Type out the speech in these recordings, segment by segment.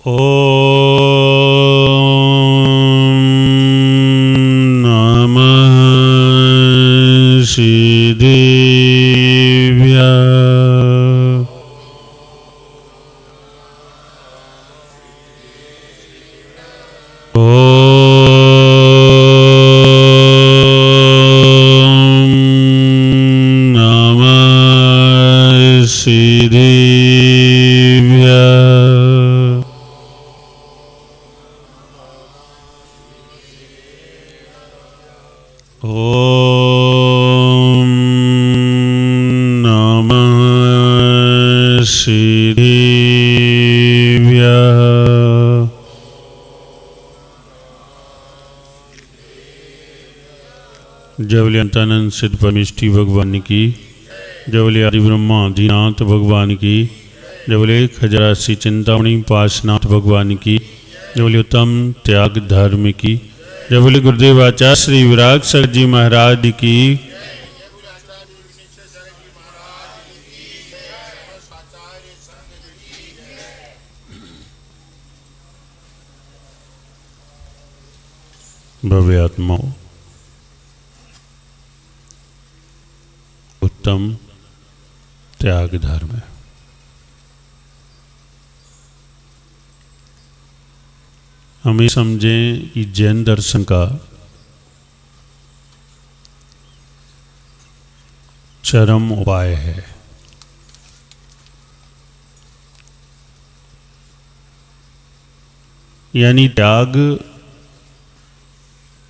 ओम नमः श्रीदेव्याय। ओम नमः श्रीदेव्याय। ओम नमः श्रीदेव्याय। जय बोले अंतानंद सिद्ध परमेष्ठी भगवान की, जय बोले आदि ब्रह्मा आदिनाथ भगवान की, जय बोले खजरासी चिंतामणि पासनाथ भगवान की, जय बोले उत्तम त्याग धर्म की, जय बोले गुरुदेव आचार्य श्री विराग सर जी महाराज की। भव्य आत्माओं, उत्तम त्याग धर्म है। हमें समझें कि जैन दर्शन का चरम उपाय है। यानी त्याग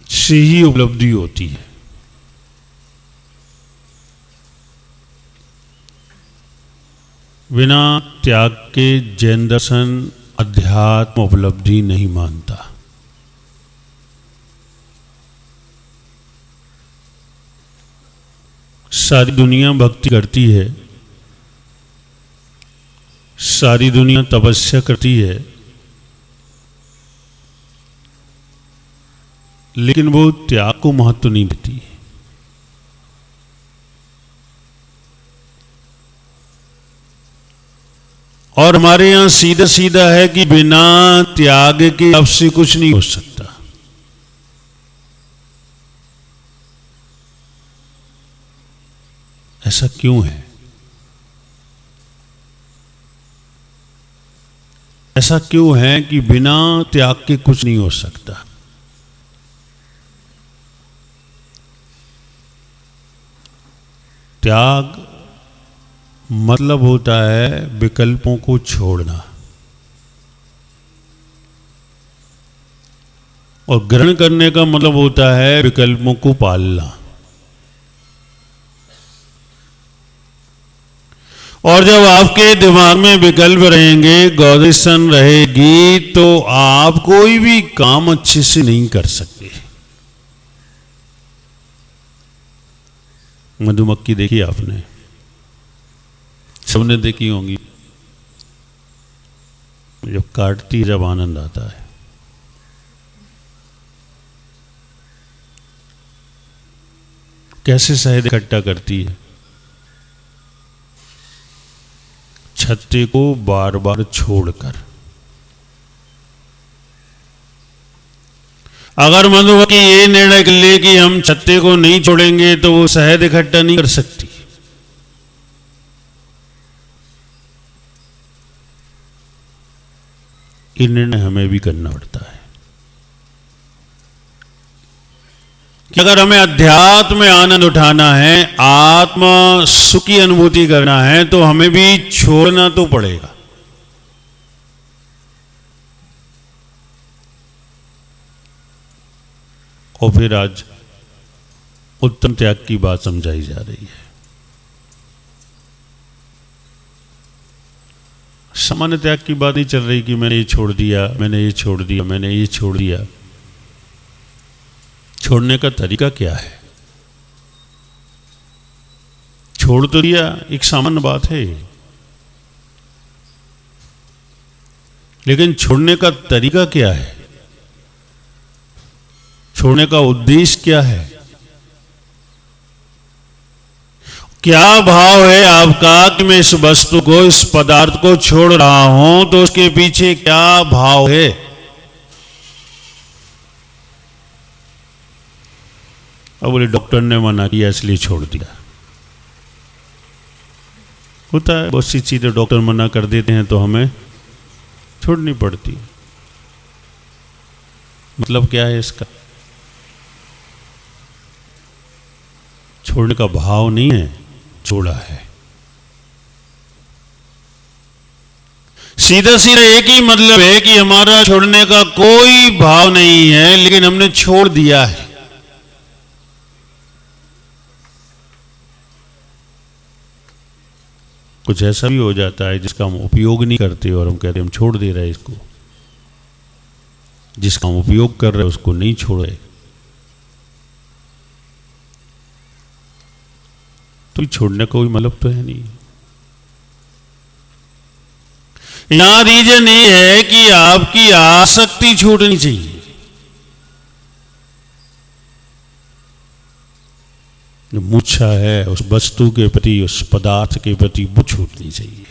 से ही उपलब्धि होती है। बिना त्याग के जैन दर्शन अध्यात्म उपलब्धि नहीं मानता। सारी दुनिया भक्ति करती है, सारी दुनिया तपस्या करती है, लेकिन वो त्याग को महत्व नहीं देती। और हमारे यहां सीधा सीधा है कि बिना त्याग के आपसे कुछ नहीं हो सकता। ऐसा क्यों है? ऐसा क्यों है कि बिना त्याग के कुछ नहीं हो सकता? त्याग मतलब होता है विकल्पों को छोड़ना, और ग्रहण करने का मतलब होता है विकल्पों को पालना। और जब आपके दिमाग में विकल्प रहेंगे, गौरेशन रहेगी, तो आप कोई भी काम अच्छे से नहीं कर सकते। मधुमक्खी देखी आपने, सबने देखी होंगी। जब काटती जब आनंद आता है, कैसे शहद इकट्ठा करती है? छत्ते को बार बार छोड़कर। अगर मधुमक्खी ये निर्णय कर ले कि हम छत्ते को नहीं छोड़ेंगे, तो वो शहद इकट्ठा नहीं कर सकती। ये निर्णय हमें भी करना पड़ता है कि अगर हमें अध्यात्म में आनंद उठाना है, आत्मा सुख की अनुभूति करना है, तो हमें भी छोड़ना तो पड़ेगा। और फिर आज उत्तम त्याग की बात समझाई जा रही है। सामान्य त्याग की बात नहीं चल रही कि मैंने ये छोड़ दिया, मैंने ये छोड़ दिया, मैंने ये छोड़ दिया। छोड़ने का तरीका क्या है? छोड़ तो दिया, एक सामान्य बात है, लेकिन छोड़ने का तरीका क्या है? छोड़ने का उद्देश्य क्या है? क्या भाव है आपका कि मैं इस वस्तु को, इस पदार्थ को छोड़ रहा हूं, तो उसके पीछे क्या भाव है? अब बोले डॉक्टर ने मना किया इसलिए छोड़ दिया। होता है बहुत सी चीजें डॉक्टर मना कर देते हैं तो हमें छोड़नी पड़ती। मतलब क्या है इसका? छोड़ने का भाव नहीं है, छोड़ा है। सीधा सीधा एक ही मतलब है कि हमारा छोड़ने का कोई भाव नहीं है, लेकिन हमने छोड़ दिया है। कुछ ऐसा भी हो जाता है जिसका हम उपयोग नहीं करते और हम कहते हैं हम छोड़ दे रहे हैं इसको। जिसका हम उपयोग कर रहे हैं उसको नहीं छोड़े तो छोड़ने का कोई मतलब तो है नहीं। यहां रीजन ये है कि आपकी आसक्ति छूटनी चाहिए। जो मूर्छा है उस वस्तु के प्रति, उस पदार्थ के प्रति, वो छूटनी चाहिए।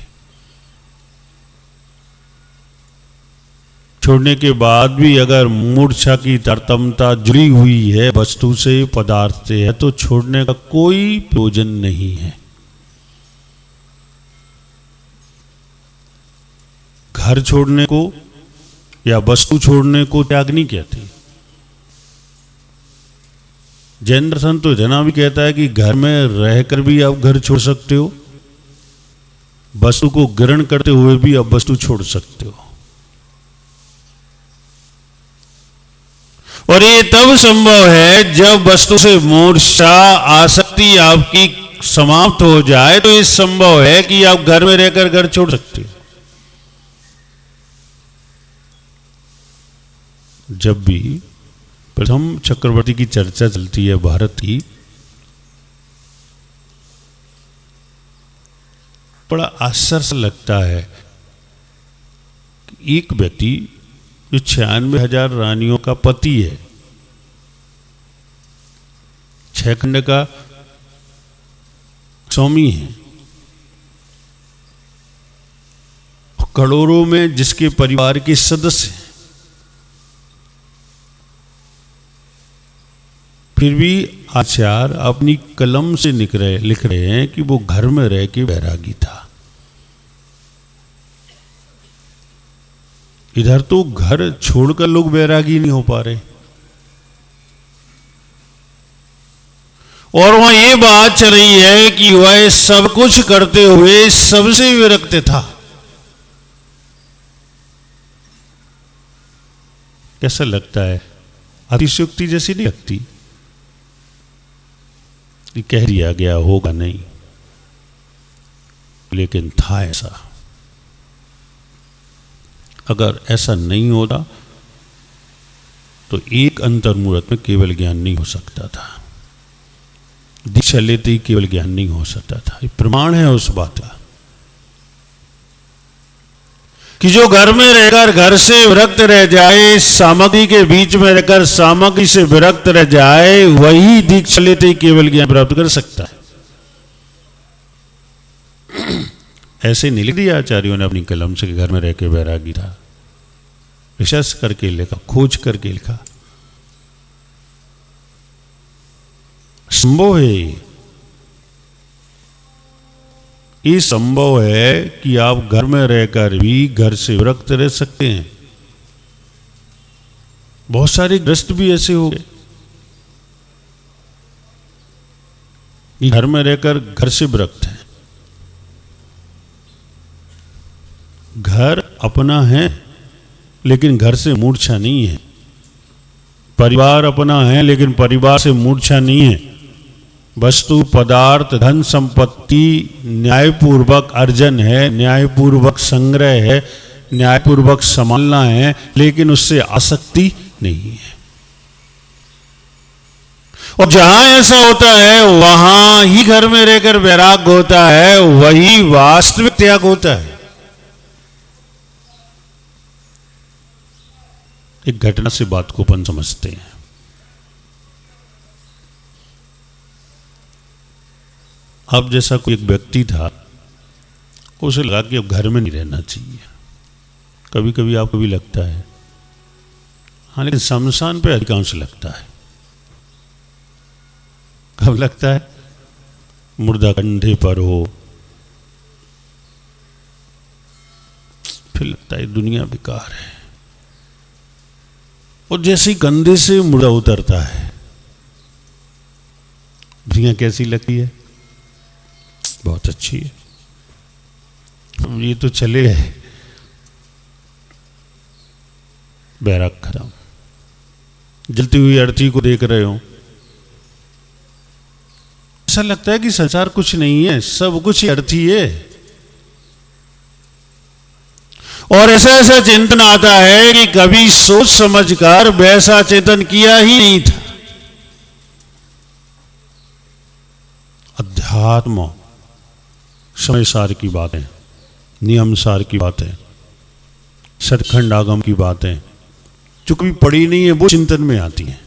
छोड़ने के बाद भी अगर मूर्छा की तारतम्यता जुड़ी हुई है वस्तु से, पदार्थ से है, तो छोड़ने का कोई प्रयोजन नहीं है। घर छोड़ने को या वस्तु छोड़ने को त्याग नहीं कहते। जैन दर्शन तो इतना भी कहता है कि घर में रहकर भी आप घर छोड़ सकते हो, वस्तु को ग्रहण करते हुए भी आप वस्तु छोड़ सकते हो। और ये तब संभव है जब वस्तु से मूर्छा, आसक्ति आपकी समाप्त हो जाए, तो ये संभव है कि आप घर में रहकर घर छोड़ सकते हो। जब भी प्रथम चक्रवर्ती की चर्चा चलती है भारत की, बड़ा आश्चर्य लगता है कि एक व्यक्ति जो 96,000 रानियों का पति है, 6 खंड का स्वामी है, करोड़ों में जिसके परिवार के सदस्य हैं, फिर भी आचार्य अपनी कलम से लिख रहे हैं कि वो घर में रह के वैरागी था। इधर तो घर छोड़कर लोग वैरागी नहीं हो पा रहे, और वहां ये बात चल रही है कि वह सब कुछ करते हुए सबसे विरक्त था। कैसा लगता है? अतिशयोक्ति जैसी नहीं लगती? कह दिया गया होगा नहीं, लेकिन था ऐसा। अगर ऐसा नहीं होता तो एक अंतर्मुहूर्त में केवल ज्ञान नहीं हो सकता था, दीक्षा लेते ही केवल ज्ञान नहीं हो सकता था। ये प्रमाण है उस बात का कि जो घर में रहकर घर से विरक्त रह जाए, सामग्री के बीच में रहकर सामग्री से विरक्त रह जाए, वही दीक्षा लेते ही केवल ज्ञान प्राप्त कर सकता है। ऐसे नहीं लिख दिया आचार्यों ने अपनी कलम से कि घर में रह के वैरागी था। रिसर्च करके लिखा, खोज करके लिखा। संभव है, ये संभव है कि आप घर में रहकर भी घर से विरक्त रह सकते हैं। बहुत सारे ग्रस्त भी ऐसे हो गए, घर में रहकर घर से विरक्त हैं। घर अपना है लेकिन घर से मूर्छा नहीं है, परिवार अपना है लेकिन परिवार से मूर्छा नहीं है। वस्तु, पदार्थ, धन संपत्ति न्यायपूर्वक अर्जन है, न्यायपूर्वक संग्रह है, न्यायपूर्वक संभालना है, लेकिन उससे आसक्ति नहीं है। और जहां ऐसा होता है वहां ही घर में रहकर वैराग्य होता है, वही वास्तविक त्याग होता है। एक घटना से बात को अपन समझते हैं। अब जैसा कोई एक व्यक्ति था, उसे लगा कि अब घर में नहीं रहना चाहिए। कभी कभी आपको भी लगता है, हाँ, लेकिन शमशान पे अधिकांश लगता है। कब लगता है? मुर्दा कंधे पर हो, फिर लगता है दुनिया बेकार है। और जैसे ही कंधे से मुर्दा उतरता है, दुनिया कैसी लगती है? बहुत अच्छी है। ये तो चले गए, बैराग खत्म। जलती हुई अर्थी को देख रहे हो, ऐसा लगता है कि संसार कुछ नहीं है, सब कुछ अर्थी है। और ऐसा ऐसा चिंतन आता है कि कभी सोच समझकर वैसा चिंतन किया ही नहीं था। अध्यात्म समय सार की बातें, नियम सार की बातें, सतखंड आगम की बातें जो कभी पढ़ी नहीं है, वो चिंतन में आती हैं।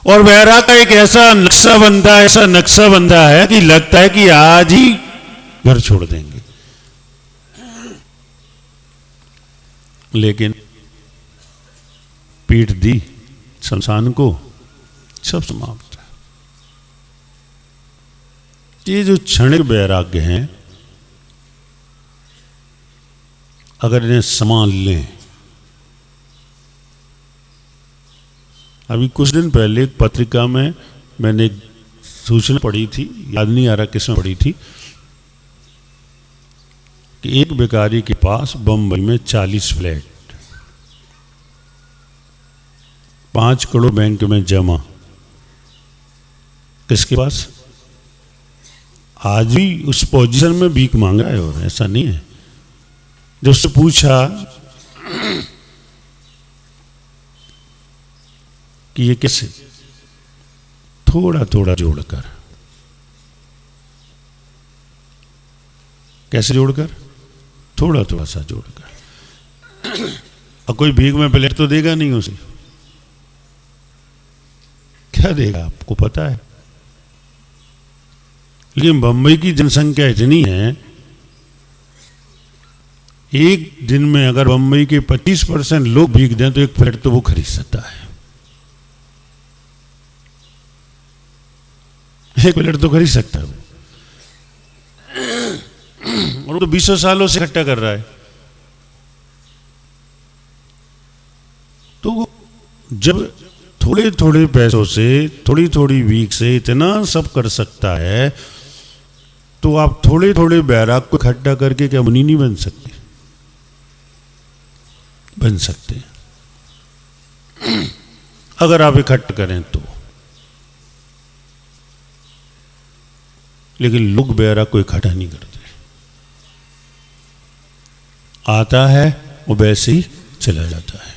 और वैराग का एक ऐसा नक्शा बनता है, ऐसा नक्शा बनता है कि लगता है कि आज ही घर छोड़ देंगे। लेकिन पीठ दी शमशान को, सब समाप्त है। ये जो क्षणिक वैराग्य हैं, अगर इन्हें संभाल लें। अभी कुछ दिन पहले एक पत्रिका में मैंने एक सूचना पढ़ी थी, याद नहीं आ रहा किसमें पढ़ी थी, कि एक भिखारी के पास बंबई में 40 फ्लैट, 5 करोड़ बैंक में जमा। किसके पास? आज भी उस पोजीशन में भीख मांग रहा है। और ऐसा नहीं है। जब उससे पूछा कि ये कैसे, थोड़ा थोड़ा जोड़कर। कैसे जोड़कर? थोड़ा थोड़ा सा जोड़कर। अब कोई भीख में प्लेट तो देगा नहीं उसे, क्या देगा आपको पता है। लेकिन बंबई की जनसंख्या इतनी है, एक दिन में अगर बंबई के 25% लोग भीख दें तो एक फ्लैट तो वो खरीद सकता है। एक फ्लैट तो खरीद सकता है वो। और वो तो 20 सालों से इकट्ठा कर रहा है। तो जब थोड़े थोड़े पैसों से, थोड़ी थोड़ी भीख से इतना सब कर सकता है, तो आप थोड़े थोड़े बैराग को इकट्ठा करके क्या मुनि नहीं बन सकते? बन सकते हैं, अगर आप इकट्ठा करें तो। लेकिन लोग बैराग को इकट्ठा नहीं करते। आता है वो वैसे ही चला जाता है।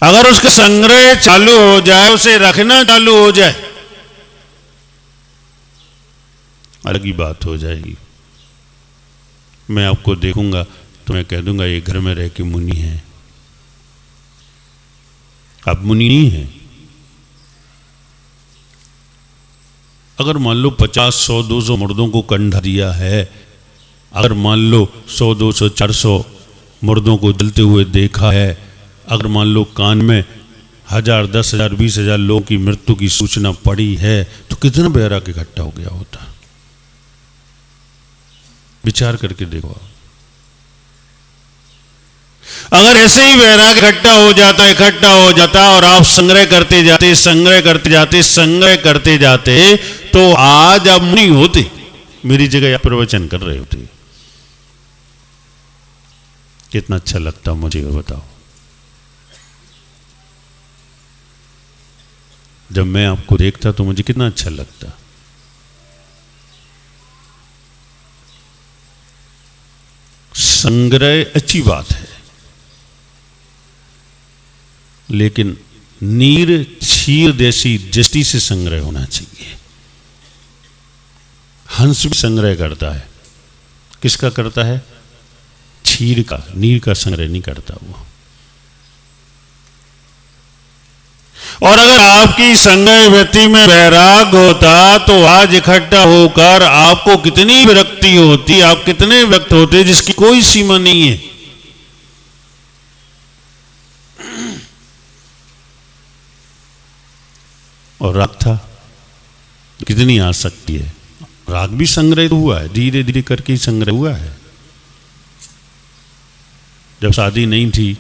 अगर उसका संग्रह चालू हो जाए, उसे रखना चालू हो जाए, अलग ही बात हो जाएगी। मैं आपको देखूंगा तो मैं कह दूंगा ये घर में रह के मुनि है। आप मुनि नहीं हैं। अगर मान लो 50, 100, 200 मुर्दों को कंधा दिया है, अगर मान लो 100, 200, 400 मुर्दों को जलते हुए देखा है, अगर मान लो कान में 1000, 10,000, 20,000 लोगों की मृत्यु की सूचना पड़ी है, तो कितना बैराग इकट्ठा हो गया होता? विचार करके देखो। अगर ऐसे ही वैराग इकट्ठा हो जाता और आप संग्रह करते जाते, तो आज आप मुनि होते, मेरी जगह आप प्रवचन कर रहे होते। कितना अच्छा लगता मुझे, बताओ। जब मैं आपको देखता तो मुझे कितना अच्छा लगता। संग्रह अच्छी बात है, लेकिन नीर क्षीर जैसी दृष्टि से संग्रह होना चाहिए। हंस भी संग्रह करता है। किसका करता है? क्षीर का, नीर का संग्रह नहीं करता वो। और अगर आपकी संगय व्यक्ति में वैराग होता तो आज इकट्ठा होकर आपको कितनी विरक्ति होती, आप कितने व्यक्त होते जिसकी कोई सीमा नहीं है। और राग था, कितनी आसक्ति है। राग भी संग्रह हुआ है, धीरे धीरे करके ही संग्रह हुआ है। जब शादी नहीं थी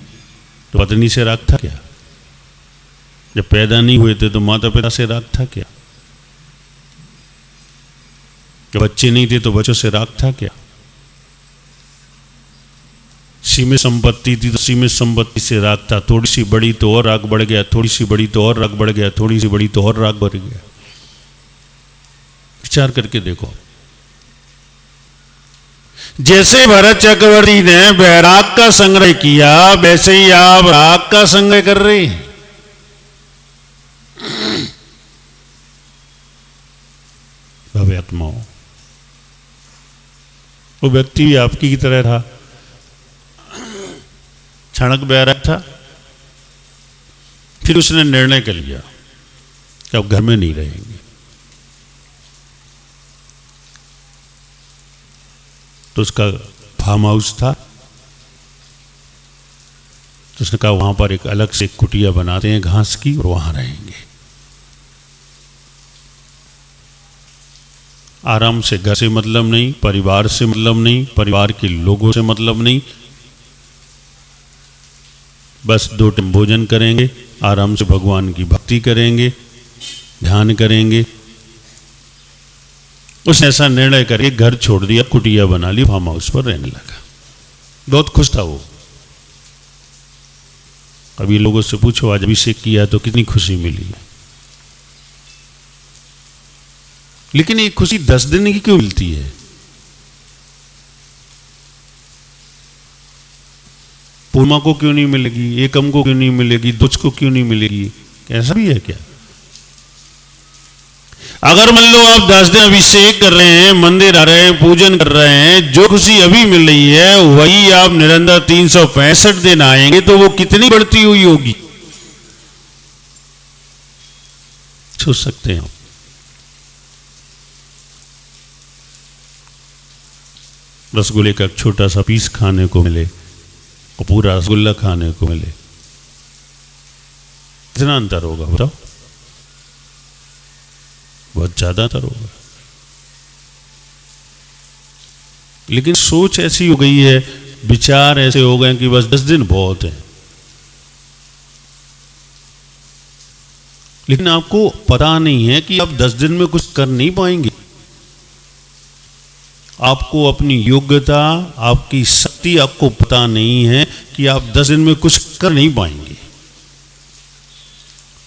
तो पत्नी से राग था क्या? जब पैदा नहीं हुए थे तो माता पिता से राग था क्या? जब बच्चे नहीं थे तो बच्चों से राग था क्या? सीमित संपत्ति थी तो सीमित संपत्ति से राग था। थोड़ी सी बड़ी तो और राग बढ़ गया, थोड़ी सी बड़ी तो और राग बढ़ गया, थोड़ी सी बड़ी तो और राग बढ़ गया। विचार करके देखो। जैसे भरत चक्रवर्ती ने वैराग का संग्रह किया, वैसे ही आप राग का संग्रह कर रहे हैं। भव्य आत्माओं, वो व्यक्ति भी आपकी की तरह था, क्षणक वैराग था। फिर उसने निर्णय कर लिया कि अब घर में नहीं रहेंगे। तो उसका फार्म हाउस था, तो उसने कहा वहां पर एक अलग से कुटिया बनाते हैं घास की और वहां रहेंगे। आराम से, घर से मतलब नहीं, परिवार से मतलब नहीं, परिवार के लोगों से मतलब नहीं, बस 2 टाइम भोजन करेंगे, आराम से भगवान की भक्ति करेंगे, ध्यान करेंगे। उसने ऐसा निर्णय करके घर छोड़ दिया, कुटिया बना ली, फार्म हाउस पर रहने लगा। बहुत खुश था वो। अभी लोगों से पूछो आज अभिषेक किया तो कितनी खुशी मिली। लेकिन ये खुशी 10 दिन की क्यों मिलती है? पूर्णिमा को क्यों नहीं मिलेगी, एकम को क्यों नहीं मिलेगी, दुज को क्यों नहीं मिलेगी? ऐसा भी है क्या? अगर मान लो आप 10 दिन अभिषेक कर रहे हैं, मंदिर आ रहे हैं, पूजन कर रहे हैं, जो खुशी अभी मिल रही है वही आप निरंतर 365 दिन आएंगे तो वो कितनी बढ़ती हुई होगी, सोच सकते हैं। रसगुल्ले का छोटा सा पीस खाने को मिले और पूरा रसगुल्ला खाने को मिले, कितना अंतर होगा बताओ? बहुत ज्यादा अंतर होगा। लेकिन सोच ऐसी हो गई है, विचार ऐसे हो गए कि बस 10 दिन बहुत है। लेकिन आपको पता नहीं है कि आप 10 दिन में कुछ कर नहीं पाएंगे। आपको अपनी योग्यता, आपकी शक्ति आपको पता नहीं है कि आप 10 दिन में कुछ कर नहीं पाएंगे।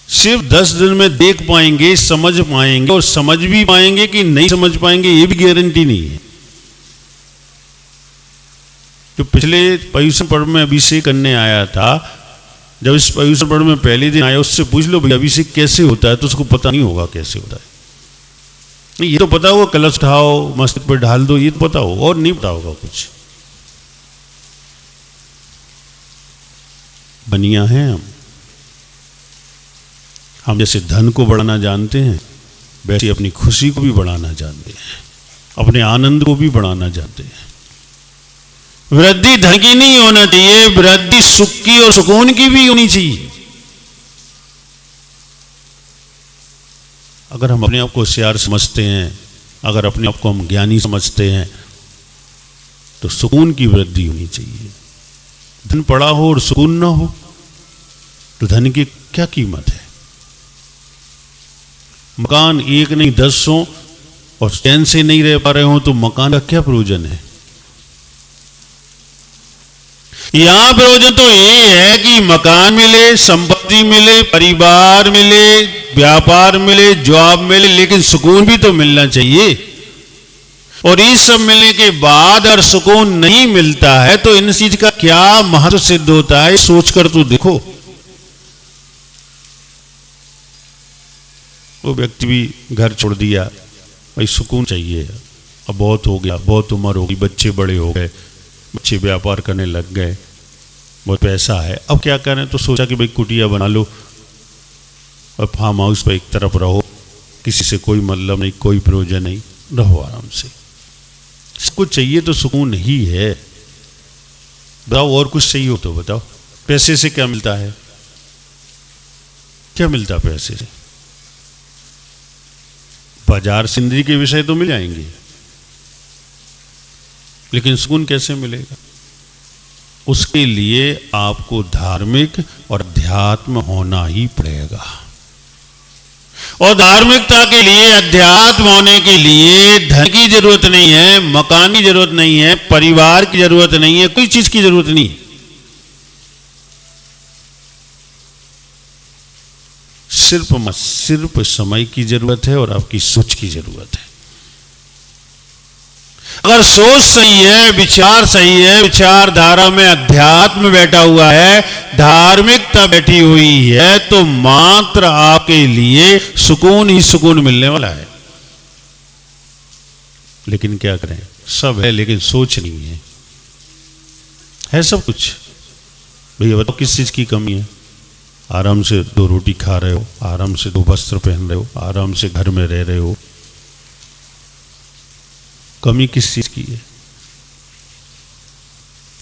सिर्फ 10 दिन में देख पाएंगे, समझ पाएंगे, और समझ भी पाएंगे कि नहीं समझ पाएंगे ये भी गारंटी नहीं है। जो पिछले पर्युषण पर्व में अभिषेक करने आया था, जब इस पर्युषण पर्व में पहले दिन आया उससे पूछ लो भाई अभिषेक कैसे होता है, तो उसको पता नहीं होगा कैसे होता है। ये तो पता होगा कलश उठाओ, मस्तक पर ढाल दो, ये तो पता होगा, और नहीं पता होगा कुछ। बनिया हैं हम जैसे धन को बढ़ाना जानते हैं, वैसे अपनी खुशी को भी बढ़ाना जानते हैं, अपने आनंद को भी बढ़ाना जानते हैं। वृद्धि धन की नहीं होना चाहिए, वृद्धि सुख की और सुकून की भी होनी चाहिए। अगर हम अपने आप को होशियार समझते हैं, अगर अपने आप को हम ज्ञानी समझते हैं, तो सुकून की वृद्धि होनी चाहिए। धन पड़ा हो और सुकून ना हो तो धन की क्या कीमत है? मकान 1 नहीं 10 हो और चैन से नहीं रह पा रहे हो तो मकान का क्या प्रयोजन है? यहां प्रयोजन तो ये है कि मकान मिले, संपत्ति मिले, परिवार मिले, व्यापार मिले, जॉब मिले, लेकिन सुकून भी तो मिलना चाहिए। और ये सब मिलने के बाद अगर सुकून नहीं मिलता है तो इन चीज का क्या महत्व सिद्ध होता है, सोचकर तो देखो। वो व्यक्ति भी घर छोड़ दिया, भाई सुकून चाहिए, अब बहुत हो गया, बहुत उम्र हो गई, बच्चे बड़े हो गए, बच्चे व्यापार करने लग गए, बहुत पैसा है, अब क्या करें? तो सोचा कि भाई कुटिया बना लो, और फार्म हाउस पर एक तरफ रहो, किसी से कोई मतलब नहीं, कोई प्रयोजन नहीं, रहो आराम से। इसको चाहिए तो सुकून ही है। बताओ और कुछ चाहिए हो तो बताओ। पैसे से क्या मिलता है? क्या मिलता है पैसे से? बाजार जिंदगी के विषय तो मिल जाएंगे, लेकिन सुकून कैसे मिलेगा? उसके लिए आपको धार्मिक और अध्यात्म होना ही पड़ेगा। और धार्मिकता के लिए, अध्यात्म होने के लिए धन की जरूरत नहीं है, मकान की जरूरत नहीं है, परिवार की जरूरत नहीं है, कोई चीज की जरूरत नहीं है। सिर्फ समय की जरूरत है और आपकी सोच की जरूरत है। अगर सोच सही है, विचार सही है, विचारधारा में अध्यात्म बैठा हुआ है, धार्मिकता बैठी हुई है, तो मात्र आपके लिए सुकून ही सुकून मिलने वाला है। लेकिन क्या करें, सब है लेकिन सोच नहीं है। है सब कुछ, भैया बताओ किस चीज की कमी है? आराम से 2 रोटी खा रहे हो, आराम से 2 वस्त्र पहन रहे हो, आराम से घर में रह रहे हो, कमी किस चीज की है?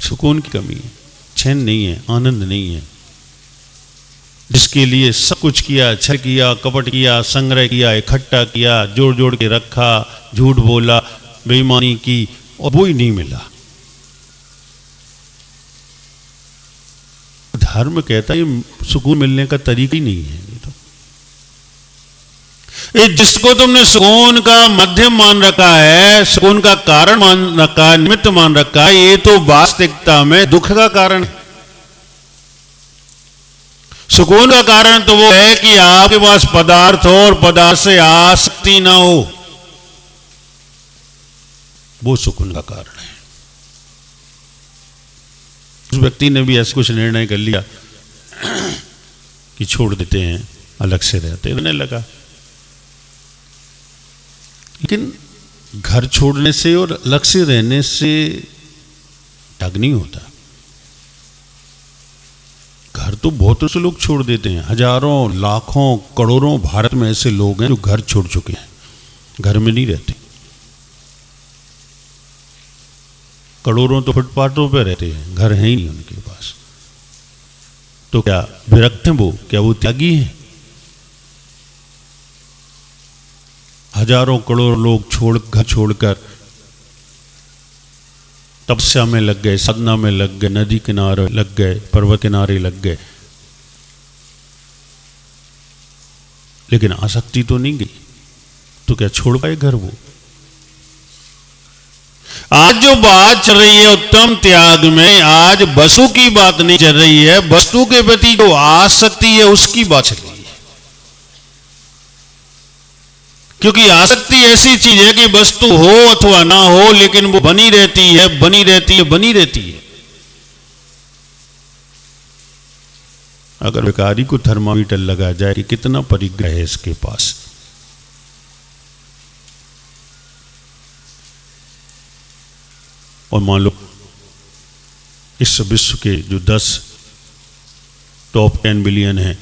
सुकून की कमी है, चैन नहीं है, आनंद नहीं है। जिसके लिए सब कुछ किया, छल किया, कपट किया, संग्रह किया, इकट्ठा किया, जोड़ जोड़ के रखा, झूठ बोला, बेईमानी की, और वो ही नहीं मिला। धर्म कहता है सुकून मिलने का तरीका ही नहीं है। जिसको तुमने सुकून का मध्यम मान रखा है, सुकून का कारण मान रखा है, निमित्त मान रखा है, ये तो वास्तविकता में दुख का कारण है। सुकून का कारण तो वो है कि आपके पास पदार्थ हो और पदार्थ से आसक्ति ना हो, वो सुकून का कारण है। उस व्यक्ति ने भी ऐसा कुछ निर्णय कर लिया कि छोड़ देते हैं, अलग से रहते, उन्हें लगा। लेकिन घर छोड़ने से और अलग से रहने से त्याग नहीं होता। घर तो बहुत से लोग छोड़ देते हैं, हजारों, लाखों, करोड़ों भारत में ऐसे लोग हैं जो घर छोड़ चुके हैं, घर में नहीं रहते। करोड़ों तो फुटपाथों पे रहते हैं, घर है ही नहीं उनके पास। तो क्या विरक्त हैं वो? क्या वो त्यागी हैं? हजारों करोड़ लोग घर छोड़कर तपस्या में लग गए, साधना में लग गए, नदी किनारे लग गए, पर्वत किनारे लग गए, लेकिन आसक्ति तो नहीं गई। तो क्या छोड़ पाए घर वो? आज जो बात चल रही है उत्तम त्याग में, आज वस्तु की बात नहीं चल रही है, वस्तु के प्रति जो आसक्ति है उसकी बात चल रही है। क्योंकि आसक्ति ऐसी चीज है कि वस्तु हो अथवा ना हो, लेकिन वो बनी रहती है, बनी रहती है, बनी रहती है। अगर भिखारी को थर्मामीटर लगा जाए कि कितना परिग्रह है इसके पास, और मान लो इस विश्व के जो 10 टॉप 10 बिलियन हैं,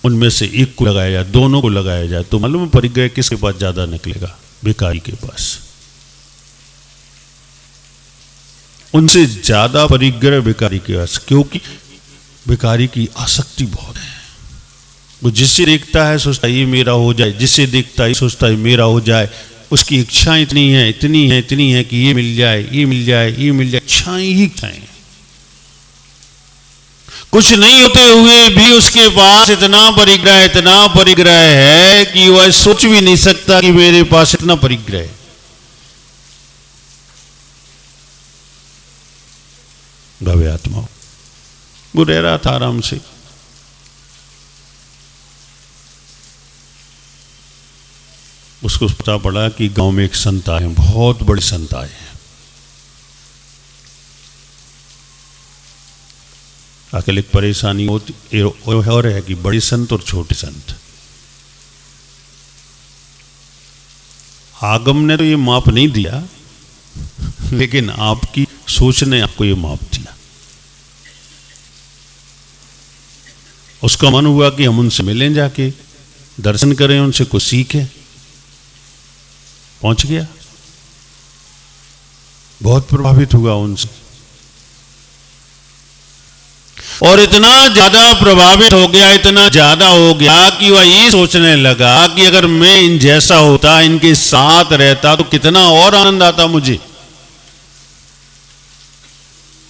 उनमें से एक को लगाया जाए, दोनों को लगाया जाए, तो मालूम है परिग्रह किसके पास ज्यादा निकलेगा? भिखारी के पास। उनसे ज्यादा परिग्रह भिखारी के पास, क्योंकि भिखारी की आसक्ति बहुत है। वो जिससे देखता है सोचता है ये मेरा हो जाए, जिससे देखता है सोचता है मेरा हो जाए। उसकी इच्छाएं इतनी है, इतनी है, इतनी है कि ये मिल जाए, ये मिल जाए, ये मिल जाए, इच्छाएं ही इच्छाएं। कुछ नहीं होते हुए भी उसके पास इतना परिग्रह है कि वह सोच भी नहीं सकता कि मेरे पास इतना परिग्रह है। भव्य आत्मा वो रह रहा था आराम से, उसको पता पड़ा कि गांव में एक संत आए हैं, बहुत बड़े संत आए हैं। आखिर एक परेशानी होती और है कि बड़े संत और छोटे संत। आगम ने तो ये माप नहीं दिया, लेकिन आपकी सोच ने आपको ये माप दिया। उसका मन हुआ कि हम उनसे मिलें, जाके दर्शन करें, उनसे कुछ सीखें। पहुंच गया, बहुत प्रभावित हुआ उनसे, और इतना ज्यादा प्रभावित हो गया, इतना ज्यादा हो गया कि वह ये सोचने लगा कि अगर मैं इन जैसा होता, इनके साथ रहता तो कितना और आनंद आता मुझे।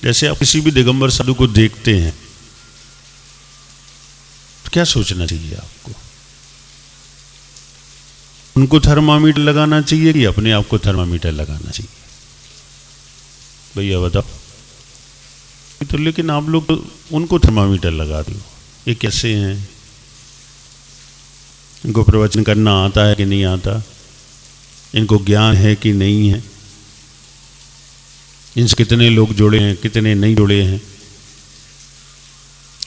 जैसे आप किसी भी दिगंबर साधु को देखते हैं तो क्या सोचना चाहिए आपको? उनको थर्मामीटर लगाना चाहिए कि अपने आप को थर्मामीटर लगाना चाहिए? भैया बताओ। तो लेकिन आप लोग उनको थर्मामीटर लगा दो, ये कैसे हैं? इनको प्रवचन करना आता है कि नहीं आता? इनको ज्ञान है कि नहीं है? इनसे कितने लोग जुड़े हैं, कितने नहीं जुड़े हैं?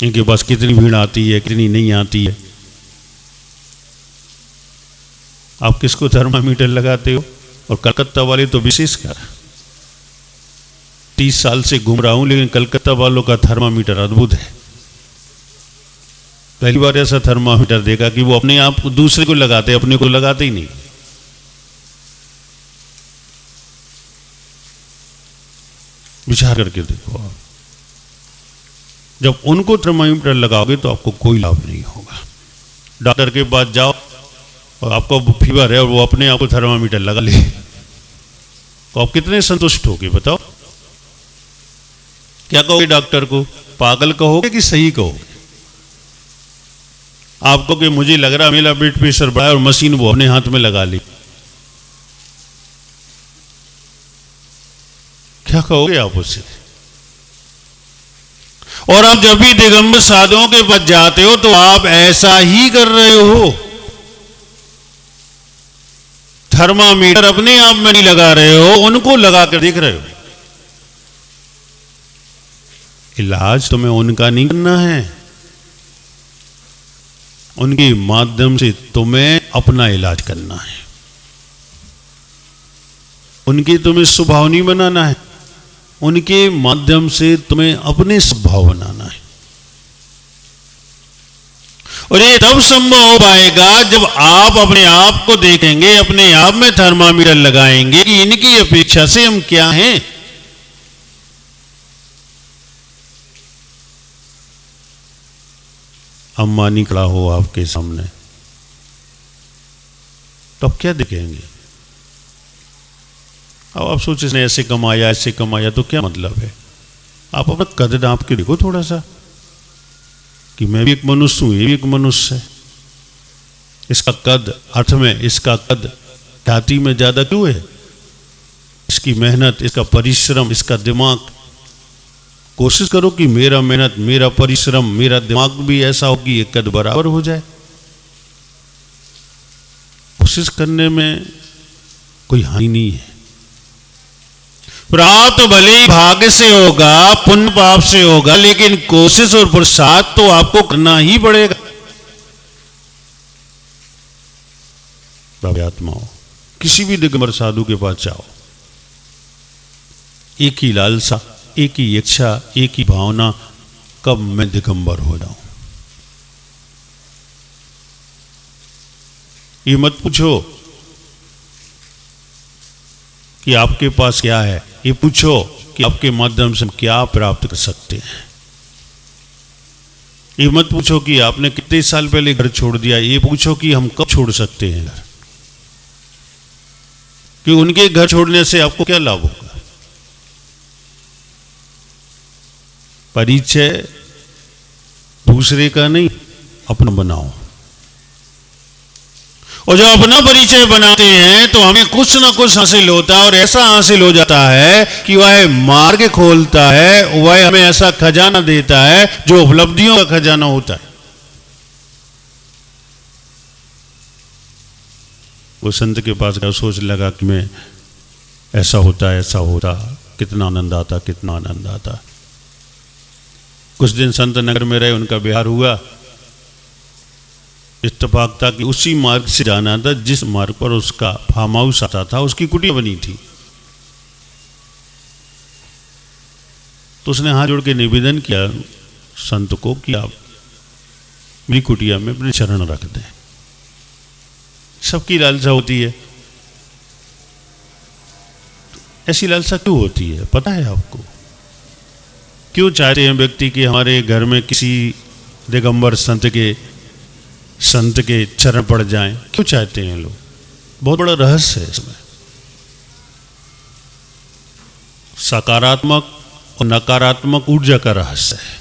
इनके पास कितनी भीड़ आती है, कितनी नहीं आती है? आप किसको थर्मामीटर लगाते हो? और कलकत्ता वाले तो विशेषकर 30 साल से घूम रहा हूं, लेकिन कलकत्ता वालों का थर्मामीटर अद्भुत है। पहली बार ऐसा थर्मामीटर देखा कि वो अपने आप दूसरे को लगाते, अपने को लगाते ही नहीं। विचार करके देखो आप, जब उनको थर्मामीटर लगाओगे तो आपको कोई लाभ नहीं होगा। डॉक्टर के पास जाओ और आपको फीवर है और वो अपने आप को थर्मामीटर लगा ले, तो आप कितने संतुष्ट होगे बताओ? क्या कहोगे डॉक्टर को? पागल कहोगे कि सही कहोगे? आपको कि मुझे लग रहा मेरा ब्लड प्रेशर बढ़ा और मशीन वो अपने हाथ में लगा ली, क्या कहोगे आप उससे? और आप जब भी दिगंबर साधुओं के पास जाते हो तो आप ऐसा ही कर रहे हो। थर्मामीटर अपने आप में नहीं लगा रहे हो, उनको लगा कर देख रहे हो। इलाज तुम्हें उनका नहीं करना है, उनके माध्यम से तुम्हें अपना इलाज करना है। उनके तुम्हें स्वभाव नहीं बनाना है, उनके माध्यम से तुम्हें अपने स्वभाव बनाना है। और ये तब संभव हो पाएगा जब आप अपने आप को देखेंगे, अपने आप में थर्मामीटर लगाएंगे कि इनकी अपेक्षा से हम क्या हैं। अंबानी खड़ा हो आपके सामने तो आप क्या दिखेंगे? अब आप सोचे इसने ऐसे कमाया, ऐसे कमाया, तो क्या मतलब है? आप अपना कद नाप के देखो थोड़ा सा कि मैं भी एक मनुष्य हूं, ये भी एक मनुष्य है। इसका कद अर्थ में, इसका कद ख्याति में ज्यादा क्यों है? इसकी मेहनत, इसका परिश्रम, इसका दिमाग। कोशिश करो कि मेरा मेहनत, मेरा परिश्रम, मेरा दिमाग भी ऐसा हो कि ये कद बराबर हो जाए। कोशिश करने में कोई हानि नहीं है। प्राप्त भले ही भाग्य से होगा, पुण्य पाप से होगा, लेकिन कोशिश और पुरुषार्थ तो आपको करना ही पड़ेगा। आत्माओं, किसी भी दिगंबर साधु के पास जाओ, एक ही लालसा, एक ही इच्छा, एक ही भावना, कब मैं दिगंबर हो जाऊं। ये मत पूछो कि आपके पास क्या है, ये पूछो कि आपके माध्यम से हम क्या प्राप्त कर सकते हैं। ये मत पूछो कि आपने कितने साल पहले घर छोड़ दिया, ये पूछो कि हम कब छोड़ सकते हैं घर। कि उनके घर छोड़ने से आपको क्या लाभ होगा? परिचय दूसरे का नहीं, अपना बनाओ। और जब अपना परिचय बनाते हैं तो हमें कुछ ना कुछ हासिल होता है, और ऐसा हासिल हो जाता है कि वह मार्ग खोलता है, वह हमें ऐसा खजाना देता है जो उपलब्धियों का खजाना होता है। वो संत के पास गया, सोच लगा कि मैं ऐसा होता, ऐसा होता, कितना आनंद आता, कितना आनंद आता। कुछ दिन संत नगर में रहे, उनका विहार हुआ। इत्तेफाक था कि उसी मार्ग से जाना था जिस मार्ग पर उसका फार्म हाउस आता था, उसकी कुटिया बनी थी। तो उसने हाथ जोड़ के निवेदन किया संत को कि आप मेरी कुटिया में अपने चरण रख दें। सबकी लालसा होती है। ऐसी लालसा क्यों होती है पता है आपको? क्यों चाहते हैं व्यक्ति कि हमारे घर में किसी दिगंबर संत के चरण पड़ जाएं? क्यों चाहते हैं लोग? बहुत बड़ा रहस्य है इसमें। सकारात्मक और नकारात्मक ऊर्जा का रहस्य है।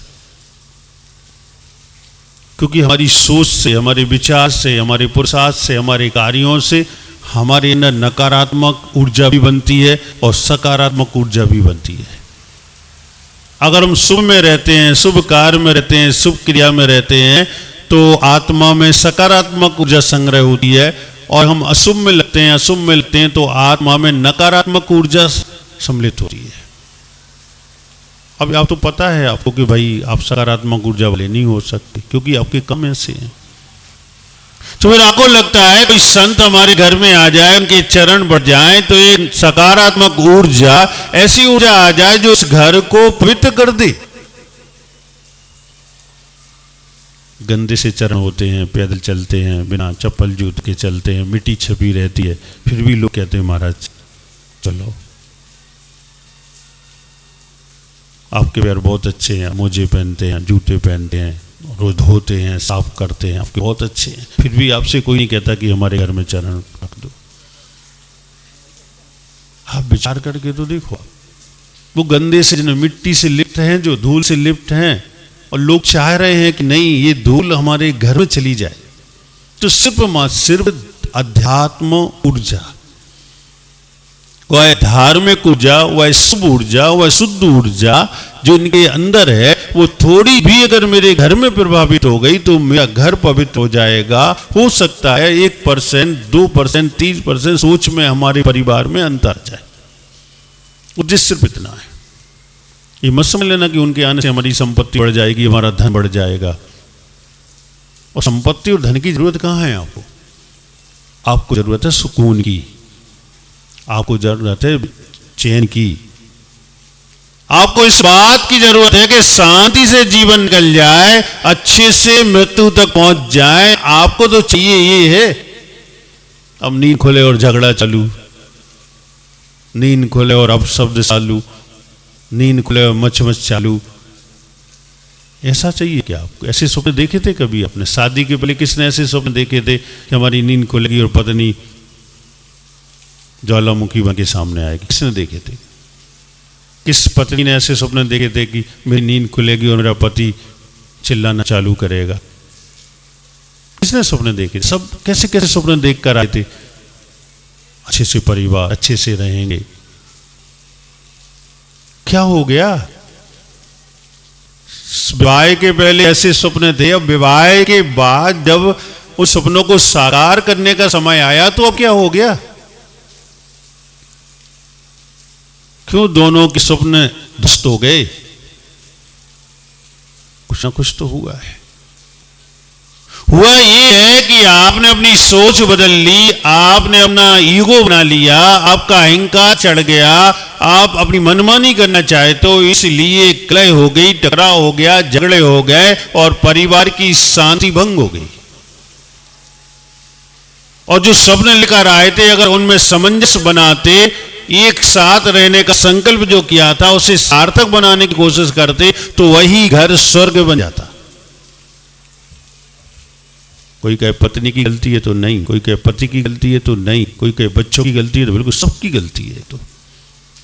क्योंकि हमारी सोच से, हमारे विचार से, हमारे पुरुषार्थ से, हमारे कार्यों से हमारे अंदर नकारात्मक ऊर्जा भी बनती है और सकारात्मक ऊर्जा भी बनती है। अगर हम शुभ में रहते हैं, शुभ कार्य में रहते हैं, शुभ क्रिया में रहते हैं, तो आत्मा में सकारात्मक ऊर्जा संग्रह होती है। और हम अशुभ में लगते हैं, अशुभ में लगते हैं, तो आत्मा में नकारात्मक ऊर्जा सम्मिलित होती है। अब आप तो पता है आपको कि भाई आप सकारात्मक ऊर्जा वाले नहीं हो सकते, क्योंकि आपके कम ऐसे हैं। तो फिर आपको लगता है कोई संत हमारे घर में आ जाए, उनके चरण बढ़ जाए, तो ये सकारात्मक ऊर्जा, ऐसी ऊर्जा आ जाए जो उस घर को पवित्र कर दे। गंदे से चरण होते हैं, पैदल चलते हैं, बिना चप्पल जूत के चलते हैं, मिट्टी छपी रहती है, फिर भी लोग कहते हैं महाराज चलो आपके पैर बहुत अच्छे हैं, मोजे पहनते हैं, जूते पहनते हैं, रोज धोते हैं, साफ करते हैं, आपके बहुत अच्छे हैं, फिर भी आपसे कोई नहीं कहता कि हमारे घर में चरण रख दो। आप विचार करके तो देखो, वो गंदे से, मिट्टी से लिप्त हैं, जो धूल से लिप्त हैं, और लोग चाह रहे हैं कि नहीं ये धूल हमारे घर में चली जाए। तो सिर्फ अध्यात्म ऊर्जा, वह धार्मिक ऊर्जा, वह शुभ ऊर्जा, वह शुद्ध ऊर्जा जो इनके अंदर है, वो थोड़ी भी अगर मेरे घर में प्रभावित हो गई तो मेरा घर पवित्र हो जाएगा। हो सकता है 1%, 2%, 30% सोच में हमारे परिवार में अंतर आ जाए। उद्देश्य सिर्फ इतना है। ये मत समझ लेना कि उनके आने से हमारी संपत्ति बढ़ जाएगी, हमारा धन बढ़ जाएगा। और संपत्ति और धन की जरूरत कहाँ है आपको? आपको जरूरत है सुकून की, आपको जरूरत है चैन की, आपको इस बात की जरूरत है कि शांति से जीवन निकल जाए, अच्छे से मृत्यु तक पहुंच जाए। आपको तो चाहिए ये है। अब नींद खोले और झगड़ा चालू, नींद खोले और अपशब्द चालू, नींद खुले और मच चालू। ऐसा चाहिए क्या आपको? ऐसे सपने देखे थे कभी अपने? शादी के पहले किसने ऐसे सपने देखे थे कि हमारी नींद खुलेगी और पत्नी ज्वालामुखी बन के सामने आएगी? किसने देखे थे? किस पत्नी ने ऐसे सपने देखे थे कि मेरी नींद खुलेगी और मेरा पति चिल्लाना चालू करेगा? किसने सपने देखे? सब कैसे कैसे सपने देख कर आए थे। अच्छे से परिवार, अच्छे से रहेंगे। क्या हो गया? विवाह के पहले ऐसे सपने थे, अब विवाह के बाद जब उस सपनों को साकार करने का समय आया तो अब क्या हो गया? क्यों दोनों के सपने ध्वस्त हो गए? कुछ ना कुछ तो हुआ है। हुआ ये है कि आपने अपनी सोच बदल ली, आपने अपना ईगो बना लिया, आपका अहंकार चढ़ गया, आप अपनी मनमानी करना चाहे तो इसलिए कलह हो गई, टकराव हो गया, झगड़े हो गए और परिवार की शांति भंग हो गई। और जो सपने लेकर आए थे, अगर उनमें सामंजस्य बनाते, एक साथ रहने का संकल्प जो किया था उसे सार्थक बनाने की कोशिश करते, तो वही घर स्वर्ग बन जाता। कोई कहे पत्नी की गलती है तो नहीं, कोई कहे पति की गलती है तो नहीं, कोई कहे बच्चों की गलती है तो बिल्कुल सबकी गलती है। तो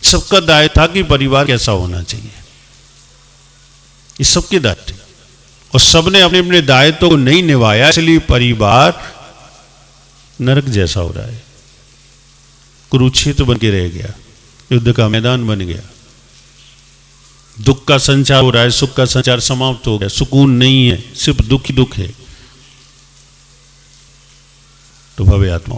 सबका दायित्व था कि परिवार कैसा होना चाहिए, ये सबके दायित्व थे और सबने अपने अपने दायित्व को नहीं निभाया, इसलिए परिवार नरक जैसा हो रहा है, कुरुक्षेत्र बन के रह गया, युद्ध का मैदान बन गया। दुख का संचार हो रहा है, सुख का संचार समाप्त हो गया, सुकून नहीं है, सिर्फ दुख ही दुख है। तो भव्य आत्मा,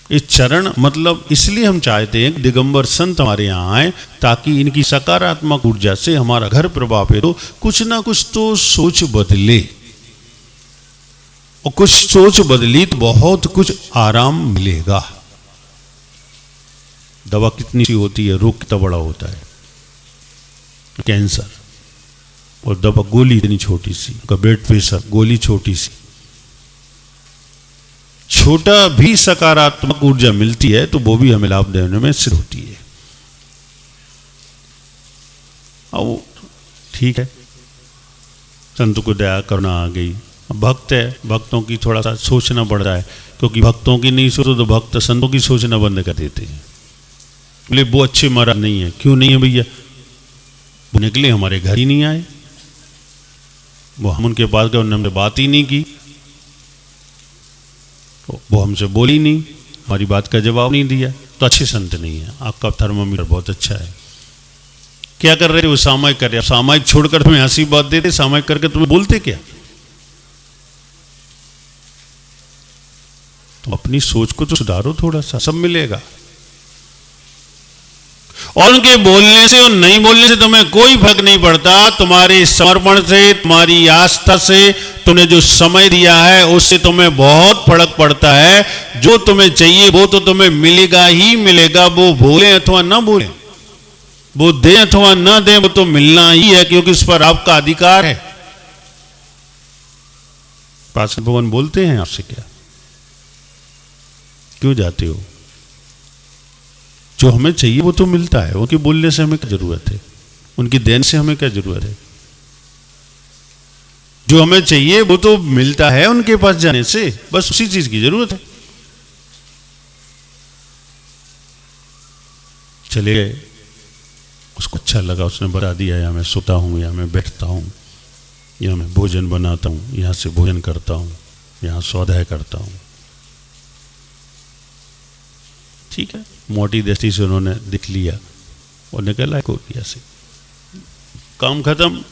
इस चरण मतलब इसलिए हम चाहते हैं कि दिगंबर संत हमारे यहाँ आए ताकि इनकी सकारात्मक ऊर्जा से हमारा घर प्रभावित हो, कुछ ना कुछ तो सोच बदले, और कुछ सोच बदली तो बहुत कुछ आराम मिलेगा। दवा कितनी सी होती है, रोग कितना बड़ा होता है। कैंसर और दवा गोली इतनी छोटी सी, उनका ब्लड प्रेशर, गोली छोटी सी। छोटा भी सकारात्मक ऊर्जा मिलती है तो वो भी हमें लाभ देने में सिद्ध होती है। अब ठीक है, संत को दया करना आ गई, भक्त है, भक्तों की थोड़ा सा सोचना पड़ रहा है, क्योंकि भक्तों की नहीं सोचो तो भक्त संतों की सोचना बंद कर देते हैं। बोले वो अच्छे महाराज नहीं है। क्यों नहीं है भैया? वो निकले हमारे घर ही नहीं आए, वो हम उनके पास गए, उन्होंने हमसे बात ही नहीं की, वो हमसे बोली नहीं, हमारी बात का जवाब नहीं दिया, तो अच्छे संत नहीं है। आपका थर्मोमीटर बहुत अच्छा है। क्या कर रहे थे? वो सामायिक कर रहे। सामायिक छोड़कर तुम्हें हंसी बात देते, सामायिक करके तुम्हें बोलते क्या? तो अपनी सोच को तो सुधारो थोड़ा सा, सब मिलेगा। और उनके बोलने से और नहीं बोलने से तुम्हें कोई फर्क नहीं पड़ता। तुम्हारे समर्पण से, तुम्हारी आस्था से, तुमने जो समय दिया है उससे तुम्हें बहुत फर्क पड़ता है। जो तुम्हें चाहिए वो तो तुम्हें मिलेगा ही मिलेगा, वो बोले अथवा ना बोले, वो दे अथवा ना दे, वो तो मिलना ही है, क्योंकि इस पर आपका अधिकार है। पार्षद भगवान बोलते हैं आपसे, क्या क्यों जाते हो? जो हमें चाहिए वो तो मिलता है, उनके बोलने से हमें क्या जरूरत है? उनकी देन से हमें क्या जरूरत है? जो हमें चाहिए वो तो मिलता है उनके पास जाने से, बस उसी चीज की जरूरत है। चले गए, उसको अच्छा लगा, उसने बता दिया या मैं सोता हूं, या मैं बैठता हूं, या मैं भोजन बनाता हूं, यहां से भोजन करता हूं, यहां स्वाध्याय करता हूं। ठीक है, मोटी दृष्टि से उन्होंने दिख लिया और निकला कोरिया से, काम खत्म।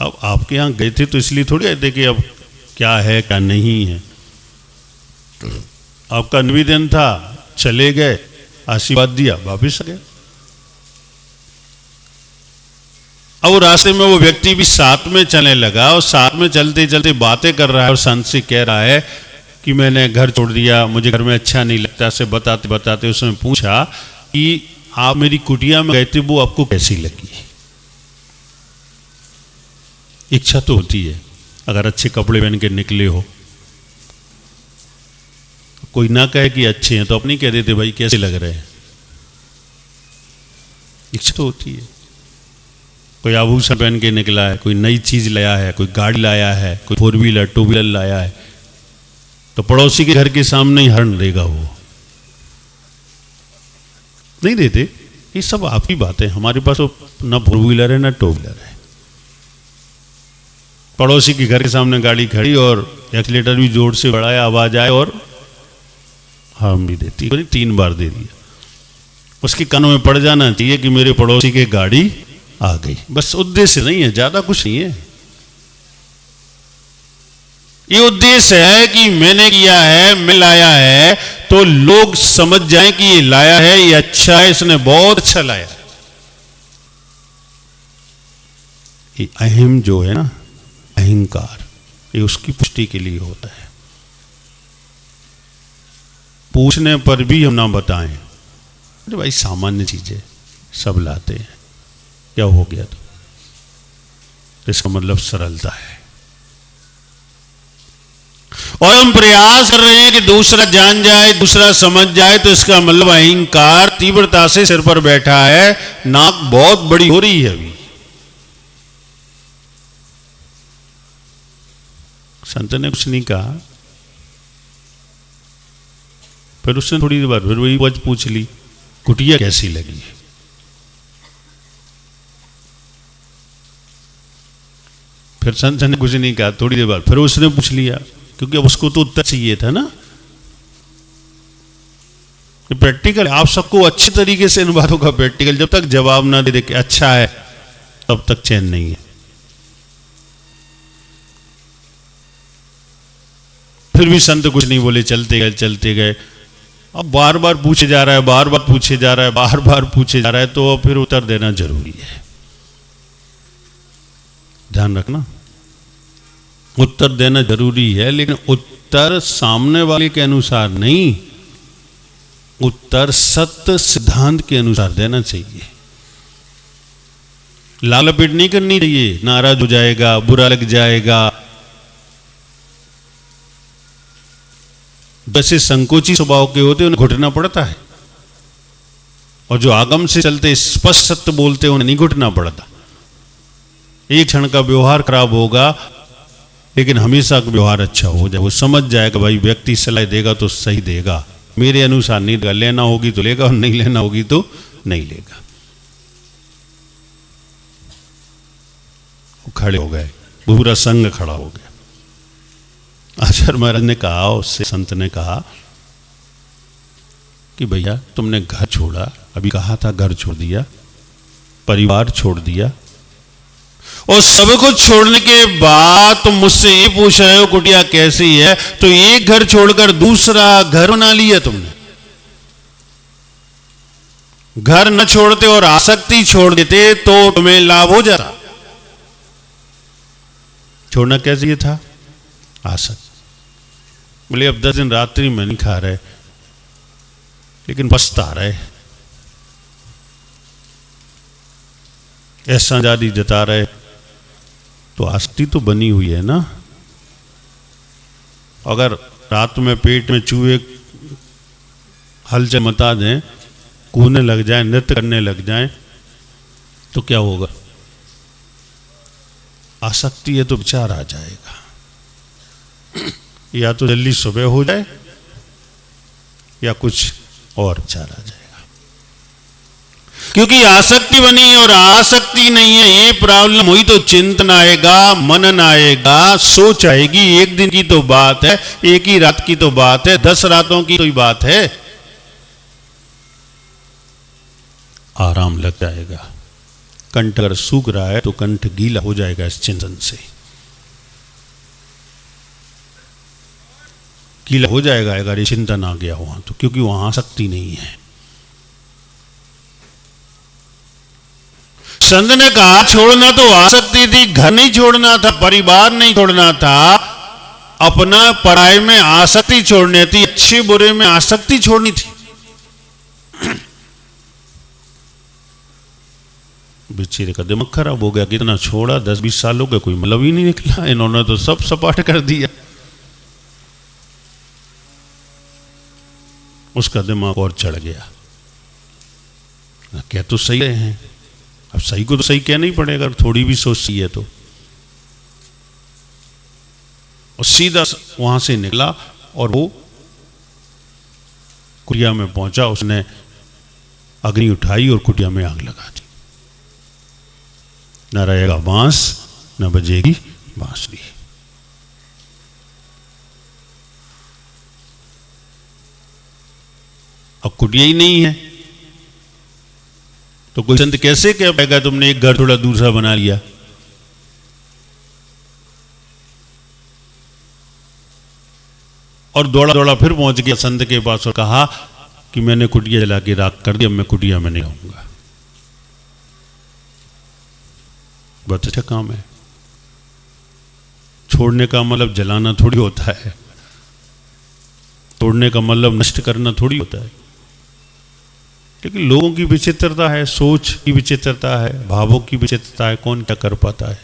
अब आपके यहां गए थे तो इसलिए थोड़ी आए थे कि अब क्या है क्या नहीं है। आपका निवेदन था, चले गए, आशीर्वाद दिया, वापिस आ गए। अब रास्ते में वो व्यक्ति भी साथ में चलने लगा, और साथ में चलते चलते बातें कर रहा है, और संत से कह रहा है कि मैंने घर छोड़ दिया, मुझे घर में अच्छा नहीं लगता। से बताते बताते उसने पूछा कि आप मेरी कुटिया में गए थे, वो आपको कैसी लगी? इच्छा तो होती है, अगर अच्छे कपड़े पहन के निकले हो, कोई ना कहे कि अच्छे हैं तो अपनी कह देते भाई कैसे लग रहे हैं। इच्छा तो होती है। कोई आभूषण पहन के निकला है, कोई नई चीज लाया है, कोई गाड़ी लाया है, कोई 4 व्हीलर 2 व्हीलर लाया है, तो पड़ोसी के घर के सामने ही हॉर्न देगा, वो नहीं देते। ये सब आपकी बात है, हमारे पास तो ना 4 व्हीलर है ना 2 व्हीलर है। पड़ोसी के घर के सामने गाड़ी खड़ी और एक्सीलेटर भी जोर से बढ़ाया, आवाज आए और हॉर्न भी देती, 3 बार दे दिया। उसके कानों में पड़ जाना चाहिए कि मेरे पड़ोसी की गाड़ी आ गई, बस उद्देश्य नहीं है, ज्यादा कुछ नहीं है। ये उद्देश्य है कि मैंने किया है, मैं लाया है, तो लोग समझ जाएं कि ये लाया है, ये अच्छा है, इसने बहुत अच्छा लाया। ये अहम जो है ना, अहंकार, ये उसकी पुष्टि के लिए होता है। पूछने पर भी हम ना बताएं, अरे भाई सामान्य चीज है, सब लाते हैं, क्या हो गया? तो इसका मतलब सरलता है। और हम प्रयास कर रहे हैं कि दूसरा जान जाए, दूसरा समझ जाए, तो इसका मतलब अहंकार तीव्रता से सिर पर बैठा है, नाक बहुत बड़ी हो रही है अभी। संत ने कुछ नहीं कहा, फिर उसने थोड़ी देर बाद फिर वही बात पूछ ली, कुटिया कैसी लगी? फिर संत ने कुछ नहीं कहा, थोड़ी देर बाद फिर उसने पूछ लिया, क्योंकि अब उसको तो उत्तर चाहिए था ना। प्रैक्टिकल, आप सबको अच्छे तरीके से इन बातों का प्रैक्टिकल, जब तक जवाब ना दे दे कि अच्छा है, तब तक चैन नहीं है। फिर भी संत कुछ नहीं बोले, चलते गए चलते गए। अब बार बार पूछे जा रहा है, बार बार पूछे जा रहा है, बार बार पूछे जा रहा है, तो फिर उत्तर देना जरूरी है। ध्यान रखना, उत्तर देना जरूरी है, लेकिन उत्तर सामने वाले के अनुसार नहीं, उत्तर सत्य सिद्धांत के अनुसार देना चाहिए। लाल लपेट नहीं करनी चाहिए, नाराज हो जाएगा, बुरा लग जाएगा। वैसे संकोची स्वभाव के होते उन्हें घुटना पड़ता है, और जो आगम से चलते स्पष्ट सत्य बोलते उन्हें नहीं घुटना पड़ता। एक क्षण का व्यवहार खराब होगा, लेकिन हमेशा का व्यवहार अच्छा हो जाए। वो समझ जाएगा भाई व्यक्ति सलाह देगा तो सही देगा, मेरे अनुसार नहीं देगा, लेना होगी तो लेगा और नहीं लेना होगी तो नहीं लेगा। वो खड़े हो गए, पूरा संग खड़ा हो गया। आचार्य महाराज ने कहा, उससे संत ने कहा कि भैया तुमने घर छोड़ा, अभी कहा था घर छोड़ दिया, परिवार छोड़ दिया, और सब कुछ छोड़ने के बाद तुम मुझसे ये पूछ रहे हो कुटिया कैसी है। तो एक घर छोड़कर दूसरा घर बना लिया तुमने। घर न छोड़ते और आसक्ति छोड़ देते तो तुम्हें लाभ हो जाता। छोड़ना क्या चाहिए था? आसक्ति। बोले अब 10 दिन रात्रि में नहीं खा रहे, लेकिन पछता रहे, ऐसा जारी जता रहे, तो आसक्ति तो बनी हुई है ना। अगर रात में पेट में चूहे हलचल मचा दें, कूदने लग जाए, नृत्य करने लग जाए, तो क्या होगा? आसक्ति है तो विचार आ जाएगा, या तो जल्दी सुबह हो जाए या कुछ और विचार आ जाएगा। क्योंकि आसक्ति बनी और आसक्ति नहीं है, ये प्रॉब्लम हुई तो चिंतन आएगा, मनन आएगा, सोच आएगी। एक दिन की तो बात है, एक ही रात की तो बात है, 10 रातों की तो बात है। आराम लग जाएगा। कंठ अगर सूख रहा है तो कंठ गीला हो जाएगा इस चिंतन से, गीला हो जाएगा अगर ये चिंतन आ गया वहां तो, क्योंकि वहां आसक्ति नहीं है। संत ने कहा छोड़ना तो आसक्ति थी, घर नहीं छोड़ना था, परिवार नहीं छोड़ना था, अपना पढ़ाई में आसक्ति छोड़नी थी, अच्छे बुरे में आसक्ति छोड़नी थी। बेचारे का दिमाग खराब हो गया, कितना छोड़ा, 10-20 सालों का कोई मतलब ही नहीं निकला, इन्होंने तो सब सपाट कर दिया। उसका दिमाग और चढ़ गया। क्या तो सही रहे हैं, अब सही को तो सही कहना ही पड़ेगा, थोड़ी भी सोच सी है तो। और सीधा वहां से निकला और वो कुटिया में पहुंचा। उसने अग्नि उठाई और कुटिया में आग लगा दी। न रहेगा बांस, न बजेगी बांसुरी। अब कुटिया ही नहीं है तो कोई संत कैसे कह पाएगा तुमने एक घर थोड़ा दूसरा बना लिया? और दौड़ा दौड़ा फिर पहुंच गया संत के पास और कहा कि मैंने कुटिया जला के राख कर दी, अब मैं कुटिया में नहीं रहूंगा। बहुत अच्छा काम है। छोड़ने का मतलब जलाना थोड़ी होता है, तोड़ने का मतलब नष्ट करना थोड़ी होता है। लेकिन लोगों की विचित्रता है, सोच की विचित्रता है, भावों की विचित्रता है, कौन क्या कर पाता है।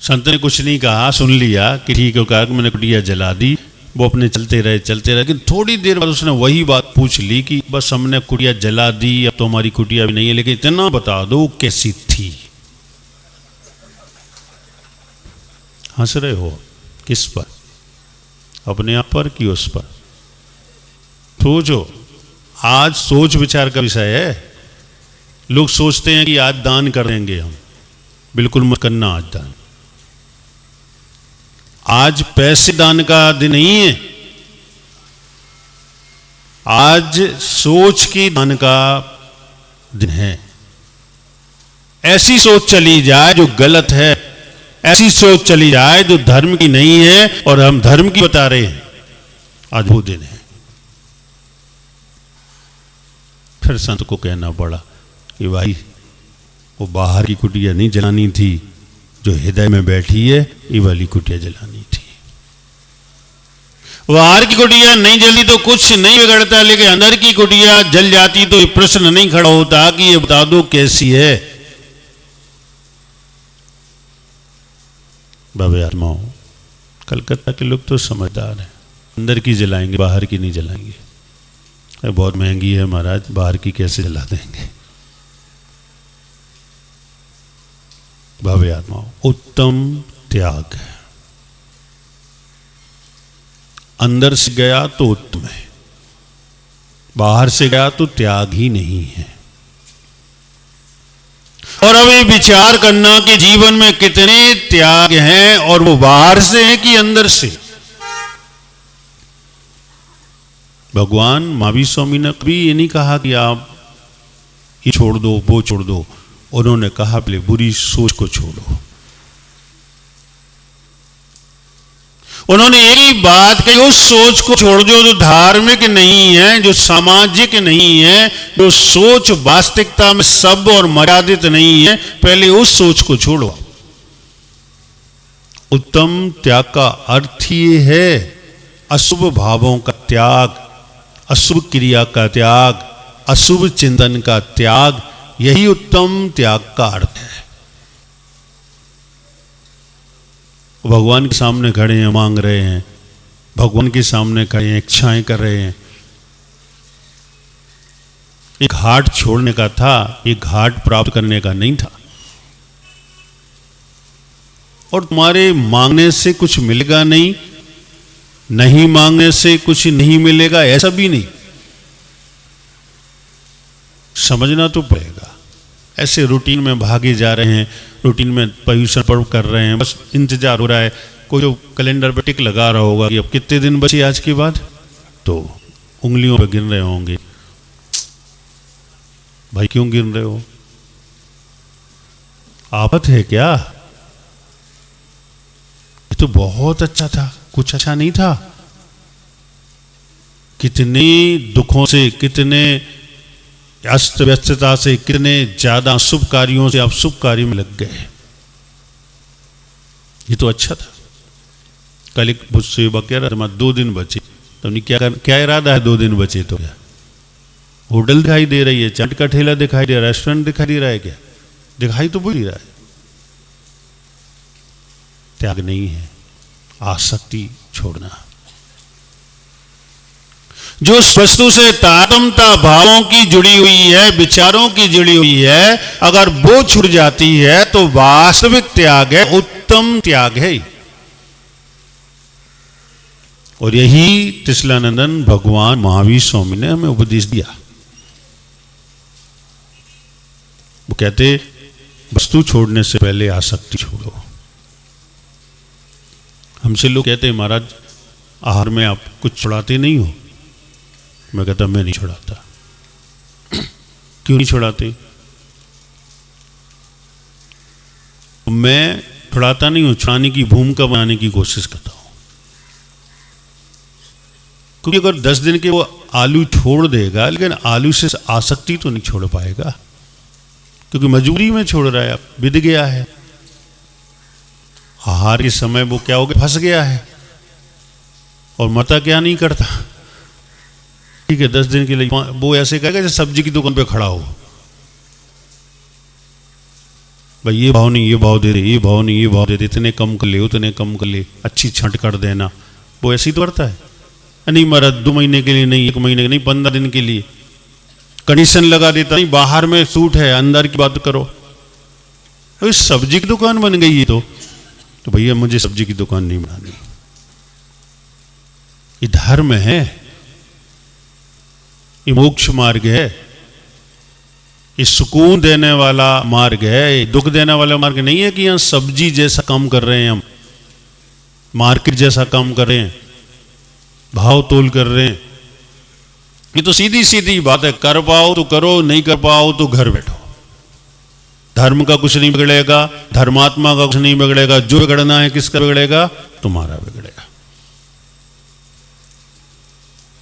संत ने कुछ नहीं कहा, सुन लिया कि ठीक है, कहा कि मैंने कुटिया जला दी। वो अपने चलते रहे, लेकिन थोड़ी देर बाद उसने वही बात पूछ ली कि बस हमने कुटिया जला दी, अब तो हमारी कुटिया भी नहीं है, लेकिन इतना बता दो कैसी थी। हंस रहे हो किस पर? अपने आप पर कि उस पर? सोचो, आज सोच विचार का विषय है। लोग सोचते हैं कि आज दान कर देंगे हम, बिल्कुल मत करना आज दान। आज पैसे दान का दिन नहीं है, आज सोच की दान का दिन है। ऐसी सोच चली जाए जो गलत है, ऐसी सोच चली जाए जो धर्म की नहीं है और हम धर्म की बता रहे हैं, आज वो दिन है। फिर संत को कहना पड़ा कि भाई वो बाहर की कुटिया नहीं जलानी थी, जो हृदय में बैठी है ये वाली कुटिया जलानी थी। बाहर की कुटिया नहीं जलती तो कुछ नहीं बिगड़ता, लेकिन अंदर की कुटिया जल जाती तो ये प्रश्न नहीं खड़ा होता कि ये बता दो कैसी है। बाबे आत्माओं, कलकत्ता के लोग तो समझदार हैं, अंदर की जलाएंगे, बाहर की नहीं जलाएंगे। बहुत महंगी है महाराज, बाहर की कैसे जला देंगे। बाबे आत्माओं, उत्तम त्याग है। अंदर से गया तो उत्तम है, बाहर से गया तो त्याग ही नहीं है। और अब ये विचार करना कि जीवन में कितने त्याग हैं, और वो बाहर से हैं कि अंदर से। भगवान महावीर स्वामी ने कभी ये नहीं कहा कि आप ये छोड़ दो वो छोड़ दो, उन्होंने कहा पहले बुरी सोच को छोड़ो। उन्होंने एक ही बात कही, उस सोच को छोड़ दो जो धार्मिक नहीं है, जो सामाजिक नहीं है, जो सोच वास्तविकता में सभ्य और मर्यादित नहीं है, पहले उस सोच को छोड़ो। उत्तम त्याग का अर्थ ये है अशुभ भावों का त्याग, अशुभ क्रिया का त्याग, अशुभ चिंतन का त्याग, यही उत्तम त्याग का अर्थ है। भगवान के सामने खड़े हैं, मांग रहे हैं, भगवान के सामने खड़े हैं, इच्छाएं कर रहे हैं। एक घाट छोड़ने का था, एक घाट प्राप्त करने का नहीं था। और तुम्हारे मांगने से कुछ मिलेगा नहीं, नहीं मांगने से कुछ नहीं मिलेगा, ऐसा भी नहीं। समझना तो पड़ेगा। ऐसे रूटीन में भागे जा रहे हैं, रूटीन में पर्यूषण पर्व कर रहे हैं, बस इंतजार हो रहा है। कोई जो कैलेंडर पे टिक लगा रहा होगा कि अब कितने दिन बचे आज के बाद, तो उंगलियों पे गिन रहे होंगे। भाई क्यों गिन रहे हो? आफत है क्या? ये तो बहुत अच्छा था, कुछ अच्छा नहीं था। कितने दुखों से, कितने अस्त व्यस्तता से, कितने ज्यादा शुभ कार्यों से आप शुभ कार्य में लग गए। ये तो अच्छा था। कल एक मुझसे युवक कह रहा था 2 दिन बचे, तो क्या इरादा है 2 दिन बचे तो? क्या होटल दिखाई दे रही है, चाट का ठेला दिखाई दे रहा है, रेस्टोरेंट दिखाई दे रहा है? क्या दिखाई तो भूल रहा है। त्याग नहीं है, आसक्ति छोड़ना। जो वस्तु से तारतम्यता भावों की जुड़ी हुई है, विचारों की जुड़ी हुई है, अगर वो छूट जाती है तो वास्तविक त्याग है, उत्तम त्याग है। और यही त्रिशलानंदन भगवान महावीर स्वामी ने हमें उपदेश दिया। वो कहते वस्तु छोड़ने से पहले आसक्ति छोड़ो। हमसे लोग कहते महाराज आहार में आप कुछ छुड़ाते नहीं हो। मैं कहता मैं नहीं छुड़ाता। क्यों नहीं छुड़ाते? मैं छुड़ाता नहीं हूं, छुड़ाने की भूमिका बनाने की कोशिश करता हूं। क्योंकि अगर 10 दिन के वो आलू छोड़ देगा, लेकिन आलू से आसक्ति तो नहीं छोड़ पाएगा, क्योंकि मजबूरी में छोड़ रहा है, अब बिद गया है। आहार के समय वो क्या हो गया, फंस गया है। और मता क्या नहीं करता, ठीक है 10 दिन के लिए वो ऐसे कहेगा जैसे सब्जी की दुकान पे खड़ा हो, भाई ये भाव नहीं, ये भाव दे दे, ये भाव नहीं, ये भाव दे दे, इतने कम कर ले, उतने कम कर ले, अच्छी छंट कर देना। वो ऐसे ही तो करता है। नहीं महाराज 2 महीने के लिए नहीं, 1 महीने के नहीं, 15 दिन के लिए कंडीशन लगा देता। नहीं बाहर में सूट है, अंदर की बात करो। तो सब्जी की दुकान बन गई है तो भैया मुझे सब्जी की दुकान नहीं बनानी। ये धर्म है, ये मोक्ष मार्ग है, ये सुकून देने वाला मार्ग है, ये दुख देने वाला मार्ग नहीं है कि यहां सब्जी जैसा काम कर रहे हैं हम, मार्केट जैसा काम कर रहे हैं, भाव तोल कर रहे हैं। ये तो सीधी सीधी बात है, कर पाओ तो करो, नहीं कर पाओ तो घर बैठो। धर्म का कुछ नहीं बिगड़ेगा, धर्मात्मा का कुछ नहीं बिगड़ेगा। जो बिगड़ना है किसका बिगड़ेगा? तुम्हारा बिगड़ेगा।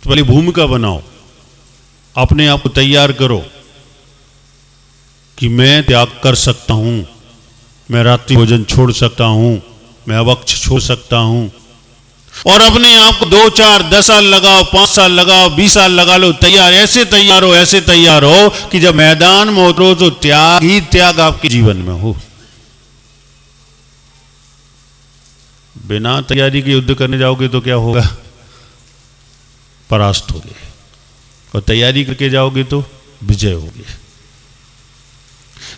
तो पहले भूमिका बनाओ, अपने आप को तैयार करो कि मैं त्याग कर सकता हूं, मैं रात्रि भोजन छोड़ सकता हूं, मैं अवक्ष छोड़ सकता हूं। और अपने आप को 2, 4, 10 साल लगाओ, 5 साल लगाओ, 20 साल लगा लो, तैयार, ऐसे तैयार हो कि जब मैदान में उतरो तो त्याग ही त्याग आपके जीवन में हो। बिना तैयारी के युद्ध करने जाओगे तो क्या होगा? परास्त होगे। और तैयारी करके जाओगे तो विजय होगे।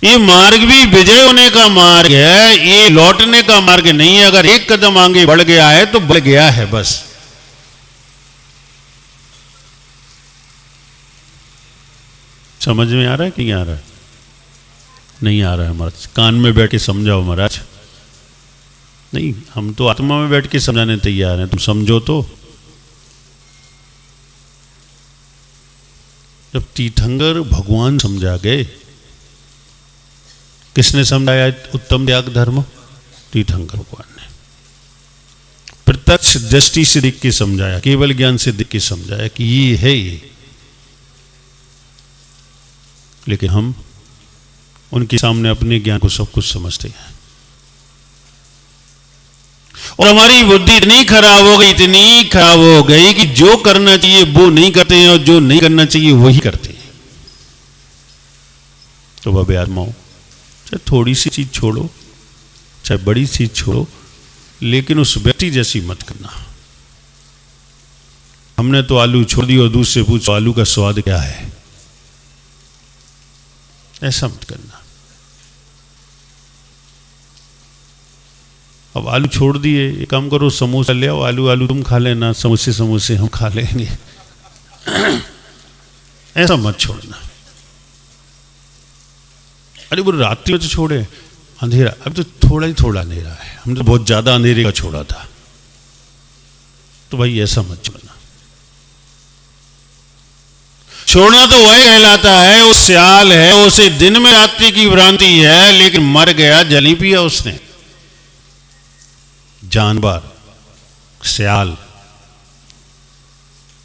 ये मार्ग भी विजय होने का मार्ग है, ये लौटने का मार्ग नहीं है। अगर एक कदम आगे बढ़ गया है तो बढ़ गया है बस। समझ में आ रहा है कि नहीं आ रहा है? नहीं आ रहा है महाराज, कान में बैठ के समझाओ महाराज। नहीं, हम तो आत्मा में बैठ के समझाने तैयार हैं, तुम समझो तो। जब तीर्थंकर भगवान समझा गए, किसने समझाया उत्तम त्याग धर्म? तीर्थंकर भगवान ने प्रत्यक्ष दृष्टि से देख के समझाया, केवल ज्ञान से देख के समझाया कि ये है ये। लेकिन हम उनके सामने अपने ज्ञान को सब कुछ समझते हैं और हमारी बुद्धि इतनी खराब हो गई कि जो करना चाहिए वो नहीं करते हैं और जो नहीं करना चाहिए वही करते हैं। तो बाबे आत्माओं, चाहे थोड़ी सी चीज छोड़ो, चाहे बड़ी चीज छोड़ो, लेकिन उस व्यक्ति जैसी मत करना। हमने तो आलू छोड़ दिया और दूसरे पूछो आलू का स्वाद क्या है, ऐसा मत करना। अब आलू छोड़ दिए, एक काम करो, समोसा ले आओ, आलू तुम खा लेना, समोसे हम खा लेंगे। ऐसा मत छोड़ना। अरे वो रात्रि में तो छोड़े, अंधेरा, अब तो थोड़ा अंधेरा है, हमने तो बहुत ज्यादा अंधेरे का छोड़ा था, तो भाई ऐसा मत छोड़ना। छोड़ना तो वही कहलाता है, वो सियाल है, उसे दिन में रात्रि की भ्रांति है, लेकिन मर गया, जली पिया उसने। जानवर, सियाल,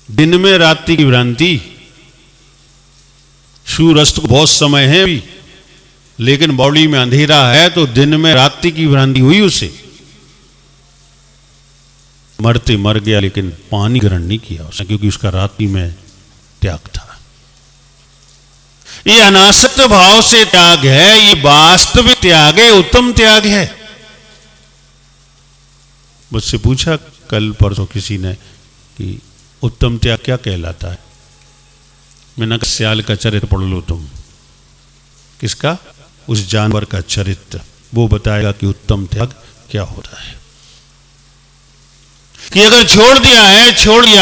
दिन में रात्रि की भ्रांति, सूर्यास्त को बहुत समय है अभी, लेकिन बॉडी में अंधेरा है, तो दिन में रात्रि की भ्रांति हुई उसे। मरते मर गया, लेकिन पानी ग्रहण नहीं किया उसने, क्योंकि उसका रात्रि में त्याग था। ये अनासक्त भाव से त्याग है, ये वास्तविक त्याग है, उत्तम त्याग है। मुझसे पूछा कल परसों किसी ने कि उत्तम त्याग क्या कहलाता है। मैंने कहा सियाल का चरित्र पढ़ लो तुम। किसका? उस जानवर का चरित्र, वो बताएगा कि उत्तम त्याग क्या होता है। कि अगर छोड़ दिया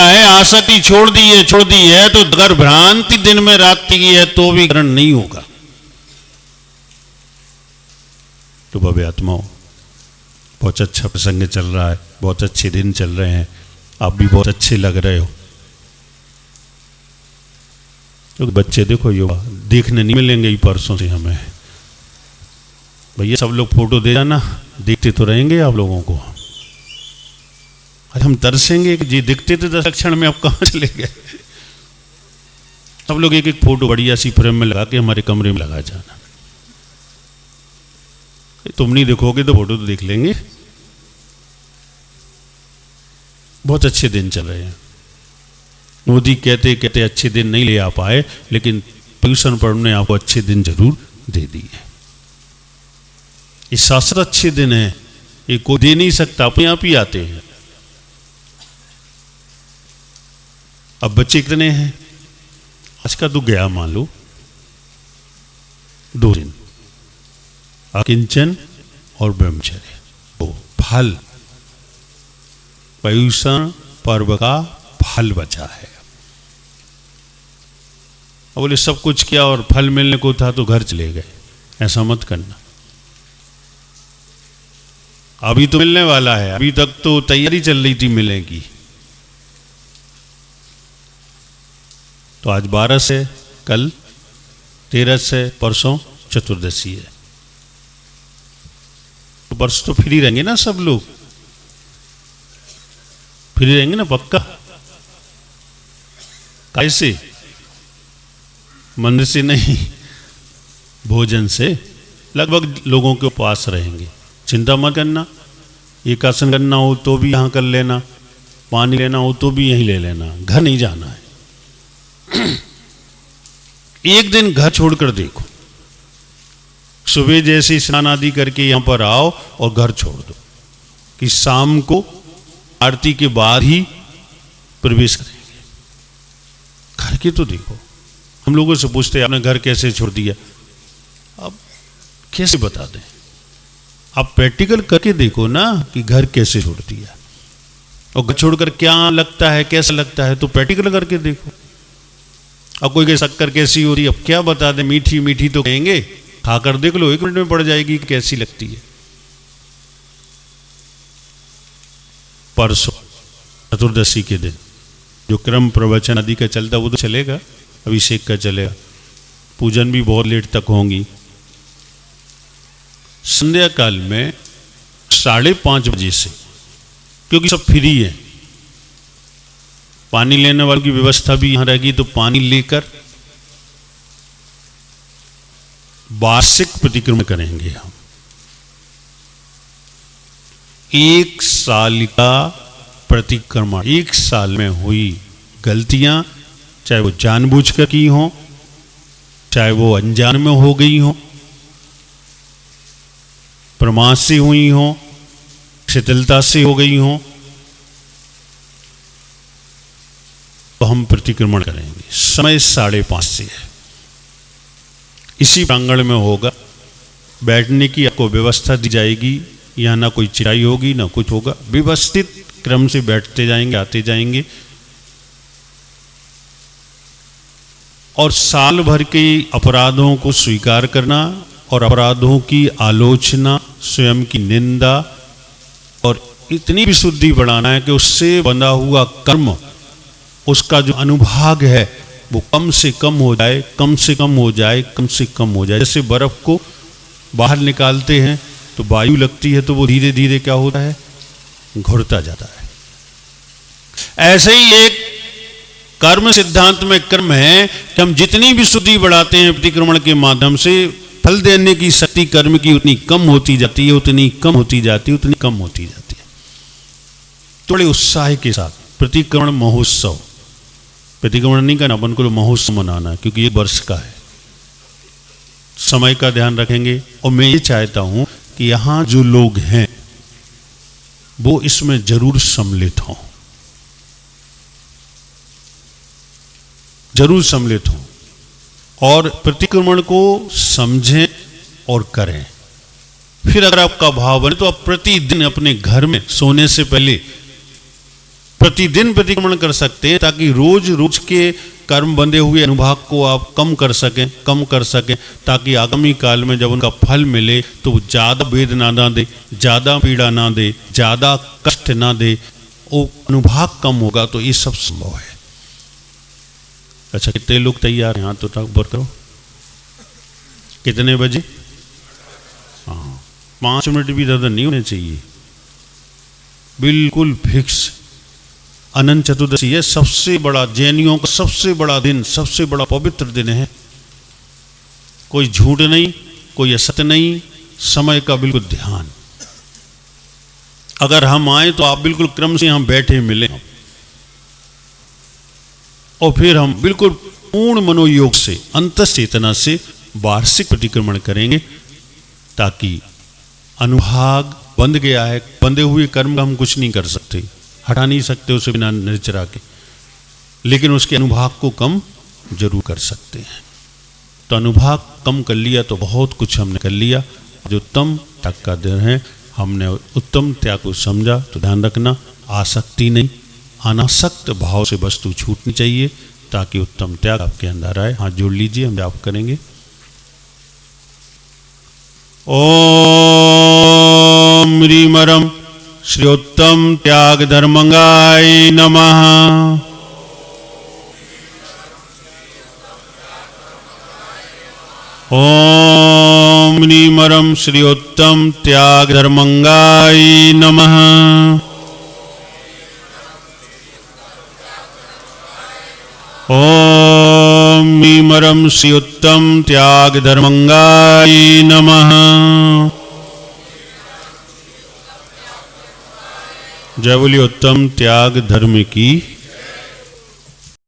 है, आसक्ति छोड़ दी है, तो अगर भ्रांति दिन में रात्रि की है तो भी ग्रहण नहीं होगा। तो भव्य आत्माओं, बहुत अच्छा प्रसंग चल रहा है, बहुत अच्छे दिन चल रहे हैं, आप भी बहुत अच्छे लग रहे हो। तो बच्चे देखो, युवा देखने नहीं मिलेंगे ही परसों से हमें। भैया सब लोग फोटो दे जाना, देखते तो रहेंगे आप लोगों को। अरे हम तरसेंगे कि जी दिखते थे 10 क्षण में, अब कहाँ चले गए। सब लोग एक एक फोटो बढ़िया सी फ्रेम में लगा के हमारे कमरे में लगा जाना। तुम नहीं देखोगे तो फोटो तो देख लेंगे। बहुत अच्छे दिन चल रहे हैं। मोदी कहते अच्छे दिन नहीं ले आ पाए, लेकिन पोल्यूशन पर ने आपको अच्छे दिन जरूर दे दिए। ये शास्त्र अच्छे दिन है, ये कोई दे नहीं सकता, अपने आप ही आते हैं। अब बच्चे कितने हैं? आज का तो गया मान लो 2 दिन, अकिंचन और ब्रह्मचर्य, वो फल, पोल्यूशन पर्व का फल बचा है। अब बोले सब कुछ किया और फल मिलने को था तो घर चले गए, ऐसा मत करना। अभी तो मिलने वाला है, अभी तक तो तैयारी चल रही थी मिलेगी। तो आज 12 से, कल 13 से, परसों चतुर्दशी है, तो परसों तो फ्री रहेंगे ना सब लोग, फ्री रहेंगे ना पक्का। कैसे? मंदिर से नहीं, भोजन से लगभग लोगों के पास रहेंगे। चिंता मत करना, एक आसन करना हो तो भी यहाँ कर लेना, पानी लेना हो तो भी यहीं ले लेना, घर नहीं जाना है। एक दिन घर छोड़कर देखो, सुबह जैसे स्नान आदि करके यहां पर आओ और घर छोड़ दो कि शाम को आरती के बाद ही प्रवेश करेंगे। घर के तो देखो, हम लोगों से पूछते हैं आपने घर कैसे छोड़ दिया, अब कैसे बता दें, आप प्रैक्टिकल करके देखो ना कि घर कैसे छोड़ दिया, और घर छोड़कर क्या लगता है, कैसा लगता है, तो प्रैक्टिकल करके देखो। अब कोई के शक्कर कैसी हो रही है, अब क्या बता दें, मीठी मीठी तो कहेंगे, खाकर देख लो 1 मिनट में पड़ जाएगी कैसी लगती है। परसों चतुर्दशी के दिन जो क्रम प्रवचन आदि का चलता वो तो चलेगा, अभिषेक का चलेगा, पूजन भी बहुत लेट तक होंगी। संध्या काल में 5:30 बजे से, क्योंकि सब फ्री है, पानी लेने वालों की व्यवस्था भी यहां रहेगी, तो पानी लेकर वार्षिक प्रतिक्रमण करेंगे हम। 1 साल का प्रतिक्रमण, 1 साल में हुई गलतियां, चाहे वो जानबूझकर की हो, चाहे वो अनजान में हो गई हो, प्रमाद से हुई हो, शिथिलता से हो गई हो, तो हम प्रतिक्रमण करेंगे। समय 5:30 से है, इसी प्रांगण में होगा। बैठने की आपको व्यवस्था दी जाएगी, यहाँ ना कोई चिराई होगी ना कुछ होगा, व्यवस्थित क्रम से बैठते जाएंगे, आते जाएंगे। और साल भर के अपराधों को स्वीकार करना और अपराधों की आलोचना, स्वयं की निंदा, और इतनी विशुद्धि बढ़ाना है कि उससे बंधा हुआ कर्म, उसका जो अनुभाग है वो कम से कम हो जाए, कम से कम हो जाए, कम से कम हो जाए। जैसे बर्फ को बाहर निकालते हैं तो वायु लगती है तो वो धीरे धीरे क्या होता है, घुलता जाता है। ऐसे ही एक कर्म सिद्धांत में कर्म है कि हम जितनी भी शुद्धि बढ़ाते हैं प्रतिक्रमण के माध्यम से, फल देने की शक्ति कर्म की उतनी कम होती जाती है, उतनी कम होती जाती है, उतनी कम होती जाती है। थोड़े उत्साह के साथ प्रतिक्रमण महोत्सव, प्रतिक्रमण नहीं करना, अपन को महोत्सव मनाना, क्योंकि ये वर्ष का है, समय का ध्यान रखेंगे। और मैं ये चाहता हूं कि यहां जो लोग हैं वो इसमें जरूर सम्मिलित हों, जरूर सम्मिलित हों और प्रतिक्रमण को समझें और करें। फिर अगर आपका भाव बने तो आप प्रतिदिन अपने घर में सोने से पहले प्रतिदिन प्रतिक्रमण कर सकते हैं, ताकि रोज रोज के कर्म बंधे हुए अनुभाग को आप कम कर सकें, ताकि आगामी काल में जब उनका फल मिले तो वो ज़्यादा वेदना ना दे, ज़्यादा पीड़ा ना दे, ज़्यादा कष्ट ना दे, वो अनुभाग कम होगा। तो ये सब संभव है। अच्छा, कितने लोग तैयार हैं? हाथ तो ऊपर करो। कितने बजे? हाँ, 5 मिनट भी ज़्यादा नहीं होने चाहिए, बिल्कुल फिक्स। अनंत चतुर्दशी है, सबसे बड़ा, जैनियों का सबसे बड़ा दिन, सबसे बड़ा पवित्र दिन है। कोई झूठ नहीं, कोई असत्य नहीं, समय का बिल्कुल ध्यान। अगर हम आए तो आप बिल्कुल क्रम से यहां बैठे मिले, और फिर हम बिल्कुल पूर्ण मनोयोग से, अंतःचेतना से वार्षिक प्रतिक्रमण करेंगे, ताकि अनुभाग बंध गया है, बंधे हुए कर्म का हम कुछ नहीं कर सकते, हटा नहीं सकते उसे बिना निर्जरा के, लेकिन उसके अनुभाग को कम जरूर कर सकते हैं। तो अनुभाग कम कर लिया तो बहुत कुछ हमने कर लिया। जो उत्तम त्याग का दिन है, हमने उत्तम त्याग को समझा। तो ध्यान रखना, आसक्ति नहीं, अनासक्त भाव से वस्तु छूटनी चाहिए, ताकि उत्तम त्याग आपके अंदर आए। हाथ जोड़ लीजिए, हम जाप करेंगे। ओम ह्रीमरम श्रीयोत्तम त्याग धर्मंगाय नमः। ओम ह्रीमरम श्रीयोत्तम त्याग धर्मंगाय नमः। ओम ह्रीमरम श्रीयोत्तम त्याग धर्मंगाय नमः। जय बोलिए उत्तम त्याग धर्म की।